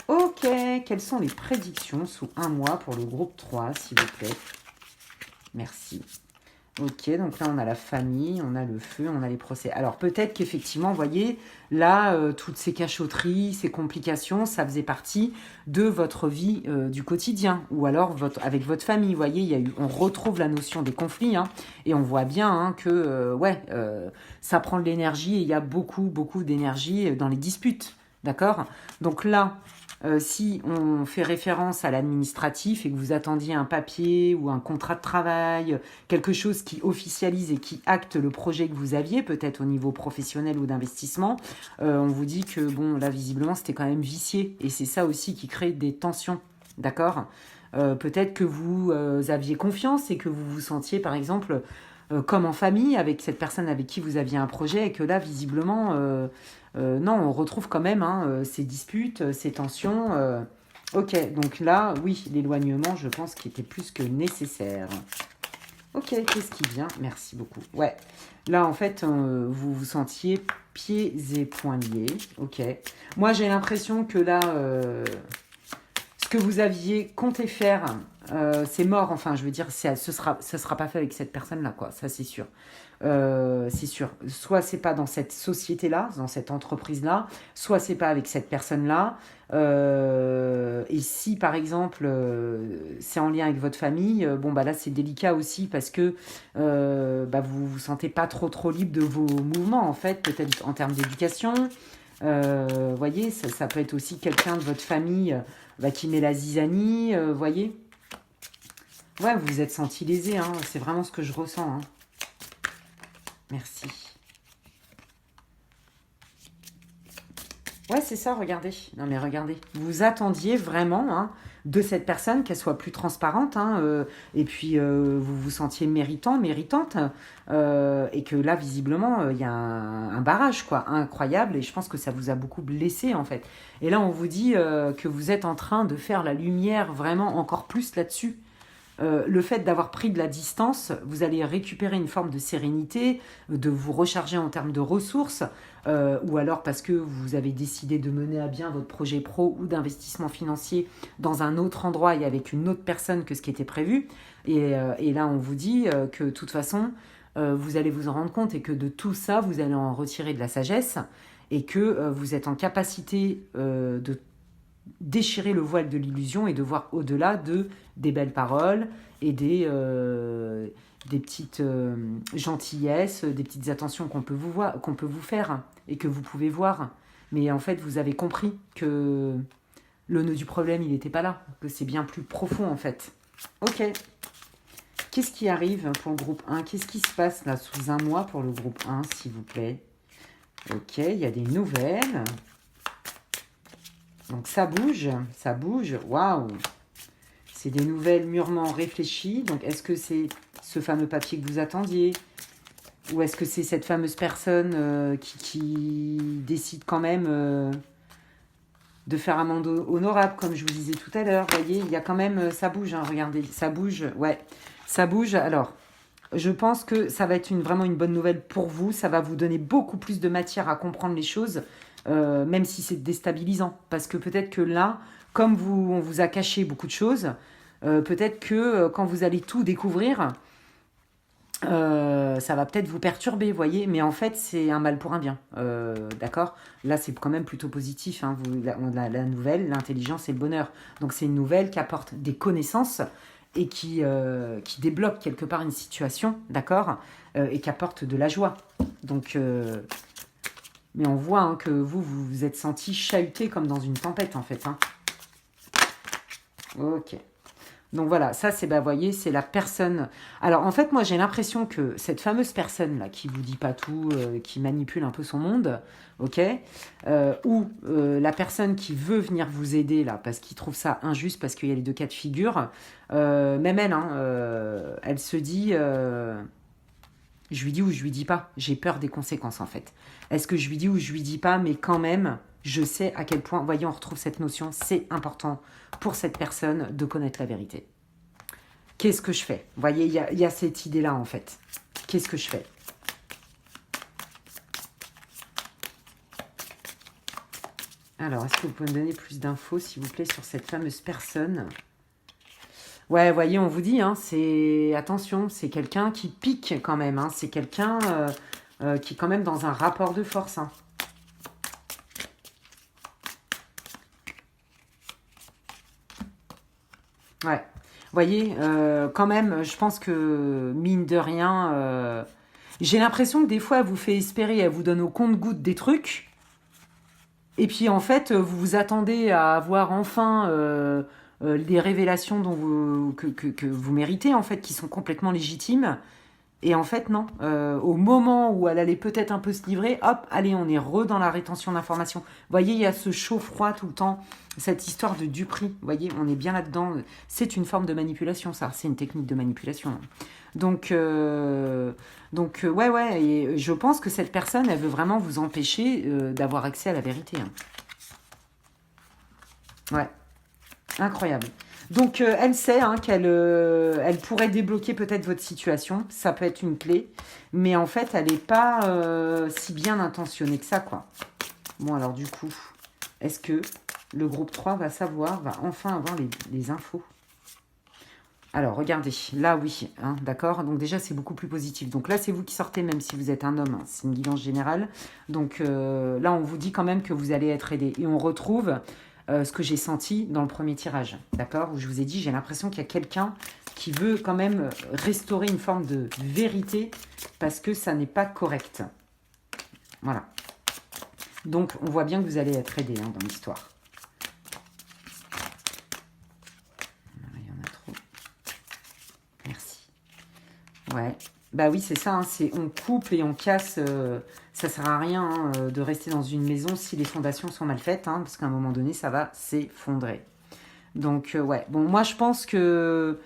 Ok, quelles sont les prédictions sous un mois pour le groupe 3, s'il vous plaît? Merci. Ok, donc là, on a la famille, on a le feu, on a les procès. Alors, peut-être qu'effectivement, vous voyez, là, toutes ces cachotteries, ces complications, ça faisait partie de votre vie du quotidien. Ou alors, avec votre famille, vous voyez, on retrouve la notion des conflits. Et on voit bien que, ça prend de l'énergie et il y a beaucoup, beaucoup d'énergie dans les disputes. D'accord? Donc là... si on fait référence à l'administratif et que vous attendiez un papier ou un contrat de travail, quelque chose qui officialise et qui acte le projet que vous aviez, peut-être au niveau professionnel ou d'investissement, on vous dit que, bon, là, visiblement, c'était quand même vicié. Et c'est ça aussi qui crée des tensions, d'accord? Peut-être que vous aviez confiance et que vous vous sentiez, par exemple, comme en famille, avec cette personne avec qui vous aviez un projet, et que là, visiblement... non, on retrouve quand même ces disputes, ces tensions. Ok, donc là, oui, l'éloignement, je pense qu'il était plus que nécessaire. Ok, qu'est-ce qui vient? Merci beaucoup. Ouais, là, en fait, vous vous sentiez pieds et poings liés. Ok. Moi, j'ai l'impression que là, ce que vous aviez compté faire, c'est mort. Enfin, je veux dire, ça sera pas fait avec cette personne-là, quoi. Ça, c'est sûr. C'est sûr. Soit c'est pas dans cette société-là, dans cette entreprise-là, soit c'est pas avec cette personne-là. Et si, par exemple, c'est en lien avec votre famille, bon, bah là, c'est délicat aussi parce que vous vous sentez pas trop libre de vos mouvements, en fait, peut-être en termes d'éducation. Voyez, ça peut être aussi quelqu'un de votre famille qui met la zizanie, voyez. Ouais, vous vous êtes senti lésé, c'est vraiment ce que je ressens. Merci. Ouais, c'est ça, regardez. Non, mais regardez. Vous attendiez vraiment de cette personne qu'elle soit plus transparente. Et puis, vous vous sentiez méritante. Et que là, visiblement, il y a un barrage, quoi, incroyable. Et je pense que ça vous a beaucoup blessé, en fait. Et là, on vous dit que vous êtes en train de faire la lumière vraiment encore plus là-dessus. Le fait d'avoir pris de la distance, vous allez récupérer une forme de sérénité, de vous recharger en termes de ressources. ou alors parce que vous avez décidé de mener à bien votre projet pro ou d'investissement financier dans un autre endroit et avec une autre personne que ce qui était prévu. Et là, on vous dit que de toute façon, vous allez vous en rendre compte et que de tout ça, vous allez en retirer de la sagesse et que vous êtes en capacité de déchirer le voile de l'illusion et de voir au-delà des belles paroles et des petites gentillesses, des petites attentions qu'on peut vous faire et que vous pouvez voir. Mais en fait, vous avez compris que le nœud du problème, il n'était pas là, que c'est bien plus profond en fait. Ok. Qu'est-ce qui arrive pour le groupe 1? Qu'est-ce qui se passe là sous un mois pour le groupe 1, s'il vous plaît? Ok, il y a des nouvelles. Donc ça bouge, waouh! C'est des nouvelles mûrement réfléchies. Donc est-ce que c'est ce fameux papier que vous attendiez? Ou est-ce que c'est cette fameuse personne qui décide quand même de faire amende honorable, comme je vous disais tout à l'heure? Vous voyez, il y a quand même, ça bouge, hein, regardez, ça bouge, ouais, ça bouge. Alors, je pense que ça va être vraiment une bonne nouvelle pour vous. Ça va vous donner beaucoup plus de matière à comprendre les choses, même si c'est déstabilisant. Parce que peut-être que là, comme on vous a caché beaucoup de choses, peut-être que quand vous allez tout découvrir, ça va peut-être vous perturber, vous voyez. Mais en fait, c'est un mal pour un bien, d'accord? Là, c'est quand même plutôt positif, hein. La nouvelle, l'intelligence et le bonheur. Donc, c'est une nouvelle qui apporte des connaissances et qui débloque quelque part une situation, d'accord, et qui apporte de la joie. Donc, mais on voit hein, que vous vous êtes senti chahuté comme dans une tempête, en fait. Hein. Ok. Donc voilà, ça c'est, vous voyez, c'est la personne... Alors en fait, moi j'ai l'impression que cette fameuse personne-là, qui vous dit pas tout, qui manipule un peu son monde, ok, ou la personne qui veut venir vous aider, là, parce qu'il trouve ça injuste, parce qu'il y a les deux cas de figure, même elle, hein, elle se dit... je lui dis ou je lui dis pas. J'ai peur des conséquences, en fait. Est-ce que je lui dis ou je lui dis pas, mais quand même, je sais à quel point, voyez, on retrouve cette notion, c'est important pour cette personne de connaître la vérité. Qu'est-ce que je fais? Vous voyez, il y a cette idée-là, en fait. Qu'est-ce que je fais? Alors, est-ce que vous pouvez me donner plus d'infos, s'il vous plaît, sur cette fameuse personne? Ouais, vous voyez, on vous dit, hein, c'est... Attention, c'est quelqu'un qui pique quand même. Hein, c'est quelqu'un qui est quand même dans un rapport de force. Hein. Ouais. Vous voyez, quand même, je pense que, mine de rien, j'ai l'impression que des fois, elle vous fait espérer, elle vous donne au compte-gouttes des trucs. Et puis, en fait, vous vous attendez à avoir enfin les révélations que vous méritez, en fait, qui sont complètement légitimes. Et en fait, non. Au moment où elle allait peut-être un peu se livrer, hop, allez, on est dans la rétention d'informations. Vous voyez, il y a ce chaud-froid tout le temps, cette histoire de duperie. Vous voyez, on est bien là-dedans. C'est une forme de manipulation, ça. C'est une technique de manipulation. Donc ouais. Et je pense que cette personne, elle veut vraiment vous empêcher d'avoir accès à la vérité. Hein. Ouais, incroyable. Donc, elle sait hein, elle pourrait débloquer peut-être votre situation. Ça peut être une clé. Mais en fait, elle n'est pas si bien intentionnée que ça, quoi. Bon, alors du coup, est-ce que le groupe 3 va enfin avoir les infos? Alors, regardez. Là, oui. Hein, d'accord. Donc, déjà, c'est beaucoup plus positif. Donc, là, c'est vous qui sortez, même si vous êtes un homme. Hein, c'est une guidance générale. Donc, là, on vous dit quand même que vous allez être aidé. Et on retrouve... ce que j'ai senti dans le premier tirage, d'accord? Où je vous ai dit, j'ai l'impression qu'il y a quelqu'un qui veut quand même restaurer une forme de vérité parce que ça n'est pas correct. Voilà. Donc, on voit bien que vous allez être aidé hein, dans l'histoire. Il y en a trop. Merci. Ouais. Bah oui, c'est ça. Hein, on coupe et on casse... ça sert à rien hein, de rester dans une maison si les fondations sont mal faites, hein, parce qu'à un moment donné, ça va s'effondrer. Donc, ouais. Bon, moi, je pense que...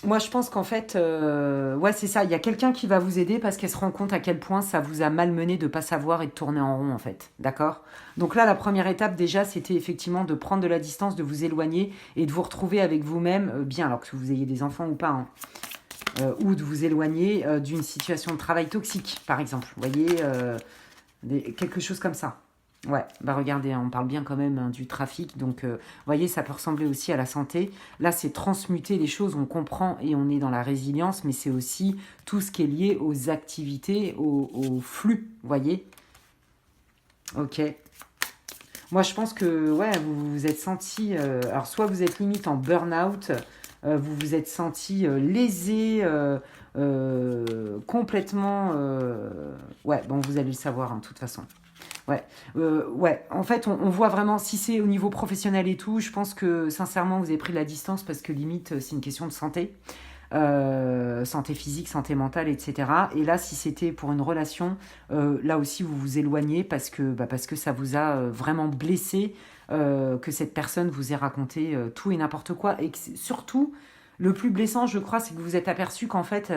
Moi, je pense qu'en fait, ouais, c'est ça. Il y a quelqu'un qui va vous aider parce qu'elle se rend compte à quel point ça vous a malmené de ne pas savoir et de tourner en rond, en fait. D'accord? Donc là, la première étape, déjà, c'était effectivement de prendre de la distance, de vous éloigner et de vous retrouver avec vous-même bien, alors que vous ayez des enfants ou pas. Hein. ou de vous éloigner d'une situation de travail toxique, par exemple. Vous voyez, quelque chose comme ça. Ouais, bah regardez, on parle bien quand même hein, du trafic, donc vous voyez, ça peut ressembler aussi à la santé. Là, c'est transmuter les choses, on comprend et on est dans la résilience, mais c'est aussi tout ce qui est lié aux activités, au flux, vous voyez. Ok. Moi, je pense que ouais, vous vous êtes senti, alors soit vous êtes limite en burn-out, vous vous êtes senti lésé, complètement. Ouais, bon, vous allez le savoir hein, de toute façon. Ouais, ouais. En fait, on voit vraiment si c'est au niveau professionnel et tout. Je pense que sincèrement, vous avez pris de la distance parce que limite, c'est une question de santé. Santé physique, santé mentale, etc. Et là, si c'était pour une relation, là aussi, vous vous éloignez parce que ça vous a vraiment blessé, que cette personne vous ait raconté tout et n'importe quoi. Et que surtout, le plus blessant, je crois, c'est que vous vous êtes aperçu qu'en fait,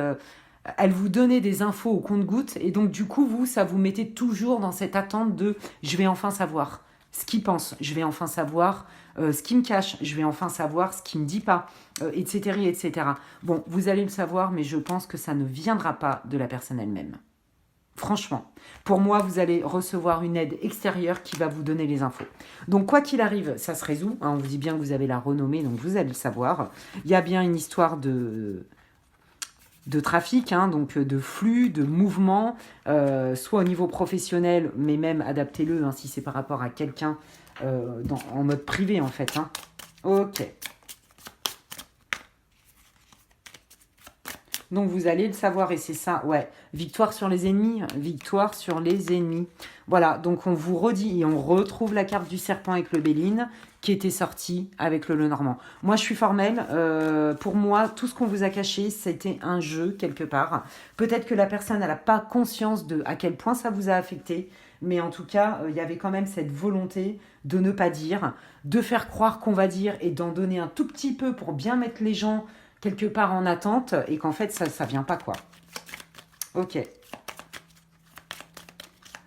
elle vous donnait des infos au compte-gouttes. Et donc, du coup, vous, ça vous mettait toujours dans cette attente de je vais enfin savoir ce qu'il pense, je vais enfin savoir ce qu'il me cache, je vais enfin savoir ce qu'il ne me dit pas, etc., etc. Bon, vous allez le savoir, mais je pense que ça ne viendra pas de la personne elle-même. Franchement, pour moi, vous allez recevoir une aide extérieure qui va vous donner les infos. Donc, quoi qu'il arrive, ça se résout. Hein, on vous dit bien que vous avez la renommée, donc vous allez le savoir. Il y a bien une histoire de trafic, hein, donc de flux, de mouvement, soit au niveau professionnel, mais même adaptez-le hein, si c'est par rapport à quelqu'un en mode privé en fait. Hein. Ok. Donc vous allez le savoir et c'est ça, ouais. Victoire sur les ennemis, victoire sur les ennemis. Voilà, donc on vous redit et on retrouve la carte du serpent avec le Béline qui était sortie avec le Lenormand. Moi je suis formelle, pour moi tout ce qu'on vous a caché c'était un jeu quelque part. Peut-être que la personne n'a pas conscience de à quel point ça vous a affecté, mais en tout cas il y avait quand même cette volonté de ne pas dire, de faire croire qu'on va dire et d'en donner un tout petit peu pour bien mettre les gens quelque part en attente et qu'en fait ça vient pas quoi. Ok.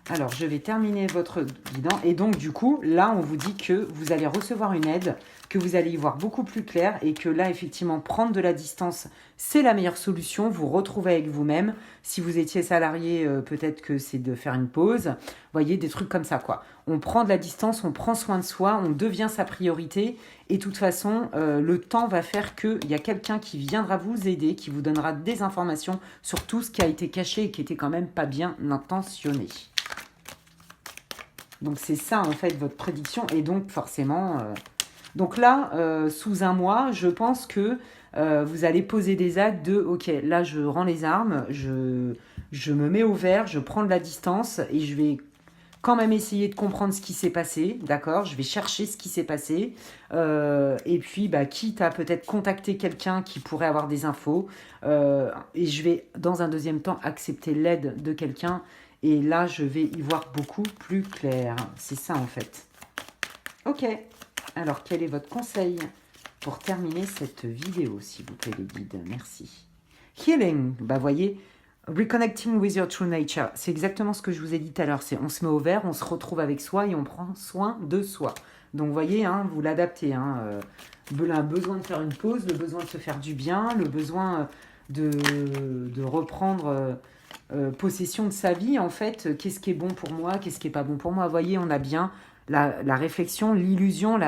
Alors je vais terminer votre bilan et donc du coup là on vous dit que vous allez recevoir une aide, que vous allez y voir beaucoup plus clair et que là effectivement prendre de la distance c'est la meilleure solution, vous retrouvez avec vous-même. Si vous étiez salarié peut-être que c'est de faire une pause, vous voyez des trucs comme ça quoi. On prend de la distance, on prend soin de soi, on devient sa priorité et de toute façon le temps va faire qu'il y a quelqu'un qui viendra vous aider, qui vous donnera des informations sur tout ce qui a été caché et qui était quand même pas bien intentionné. Donc c'est ça en fait votre prédiction et donc forcément... Donc là, sous un mois, je pense que vous allez poser des actes de ok, là je rends les armes, je me mets au vert, je prends de la distance et je vais quand même essayer de comprendre ce qui s'est passé, d'accord? Je vais chercher ce qui s'est passé et puis bah, quitte à peut-être contacter quelqu'un qui pourrait avoir des infos et je vais dans un deuxième temps accepter l'aide de quelqu'un et là je vais y voir beaucoup plus clair. C'est ça en fait. Ok. Alors, quel est votre conseil pour terminer cette vidéo, s'il vous plaît, les guides? Merci. Healing, bah voyez, reconnecting with your true nature. C'est exactement ce que je vous ai dit tout à l'heure. C'est on se met au vert, on se retrouve avec soi et on prend soin de soi. Donc, vous voyez, hein, vous l'adaptez. Hein, le besoin de faire une pause, le besoin de se faire du bien, le besoin de reprendre possession de sa vie, en fait. Qu'est-ce qui est bon pour moi, qu'est-ce qui n'est pas bon pour moi? Vous voyez, on a bien... La réflexion, l'illusion,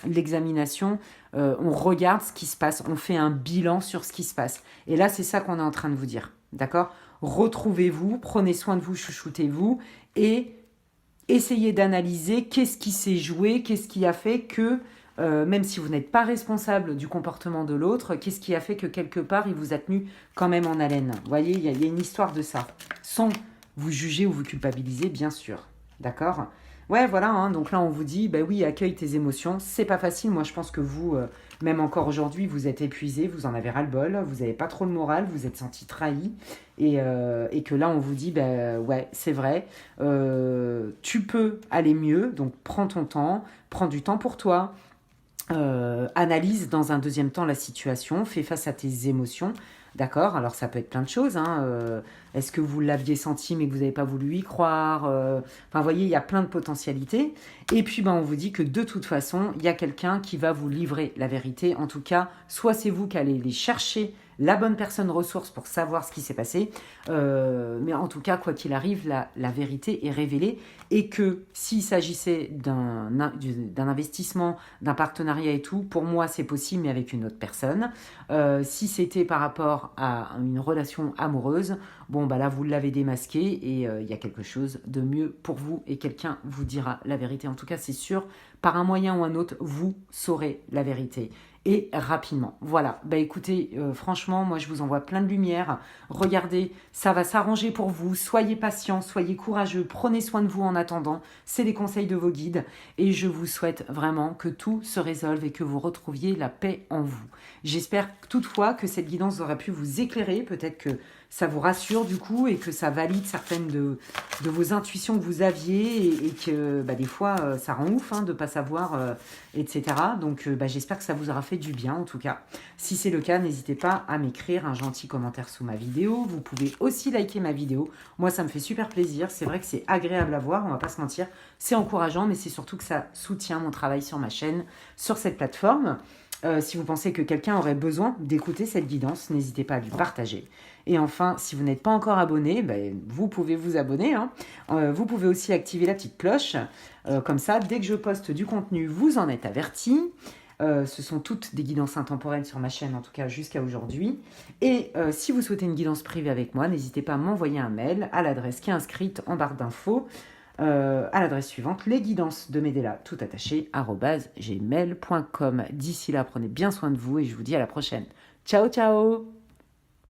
l'examination, on regarde ce qui se passe, on fait un bilan sur ce qui se passe. Et là, c'est ça qu'on est en train de vous dire, d'accord? Retrouvez-vous, prenez soin de vous, chouchoutez-vous et essayez d'analyser qu'est-ce qui s'est joué, qu'est-ce qui a fait que, même si vous n'êtes pas responsable du comportement de l'autre, qu'est-ce qui a fait que quelque part, il vous a tenu quand même en haleine. Vous voyez, il y a une histoire de ça, sans vous juger ou vous culpabiliser, bien sûr, d'accord? Ouais, voilà, hein, donc là on vous dit, bah oui, accueille tes émotions, c'est pas facile, moi je pense que vous, même encore aujourd'hui, vous êtes épuisé, vous en avez ras-le-bol, vous n'avez pas trop le moral, vous êtes senti trahi, et que là on vous dit, bah ouais, c'est vrai, tu peux aller mieux, donc prends ton temps, prends du temps pour toi, analyse dans un deuxième temps la situation, fais face à tes émotions, d'accord? Alors ça peut être plein de choses, hein, est-ce que vous l'aviez senti mais que vous n'avez pas voulu y croire? Enfin, vous voyez, il y a plein de potentialités. Et puis, ben, on vous dit que de toute façon, il y a quelqu'un qui va vous livrer la vérité. En tout cas, soit c'est vous qui allez les chercher, la bonne personne ressource pour savoir ce qui s'est passé. Mais en tout cas, quoi qu'il arrive, la vérité est révélée et que s'il s'agissait d'un investissement, d'un partenariat et tout, pour moi, c'est possible, mais avec une autre personne. Si c'était par rapport à une relation amoureuse, bon, bah là, vous l'avez démasqué et il y a quelque chose de mieux pour vous et quelqu'un vous dira la vérité. En tout cas, c'est sûr, par un moyen ou un autre, vous saurez la vérité. Et rapidement. Voilà, bah écoutez, franchement, moi je vous envoie plein de lumière. Regardez, ça va s'arranger pour vous. Soyez patient, soyez courageux, prenez soin de vous en attendant. C'est les conseils de vos guides. Et je vous souhaite vraiment que tout se résolve et que vous retrouviez la paix en vous. J'espère toutefois que cette guidance aura pu vous éclairer. Peut-être que ça vous rassure du coup et que ça valide certaines de vos intuitions que vous aviez et que bah, des fois ça rend ouf de ne pas savoir, etc. Donc bah, j'espère que ça vous aura fait du bien en tout cas. Si c'est le cas, n'hésitez pas à m'écrire un gentil commentaire sous ma vidéo. Vous pouvez aussi liker ma vidéo. Moi, ça me fait super plaisir. C'est vrai que c'est agréable à voir, on va pas se mentir. C'est encourageant, mais c'est surtout que ça soutient mon travail sur ma chaîne, sur cette plateforme. Si vous pensez que quelqu'un aurait besoin d'écouter cette guidance, n'hésitez pas à lui partager. Et enfin, si vous n'êtes pas encore abonné, vous pouvez vous abonner. Vous pouvez aussi activer la petite cloche. Comme ça, dès que je poste du contenu, vous en êtes avertis. Ce sont toutes des guidances intemporelles sur ma chaîne, en tout cas jusqu'à aujourd'hui. Et si vous souhaitez une guidance privée avec moi, n'hésitez pas à m'envoyer un mail à l'adresse qui est inscrite en barre d'infos. À l'adresse suivante, lesguidances de Medela, tout attaché, @gmail.com. D'ici là, prenez bien soin de vous et je vous dis à la prochaine. Ciao, ciao!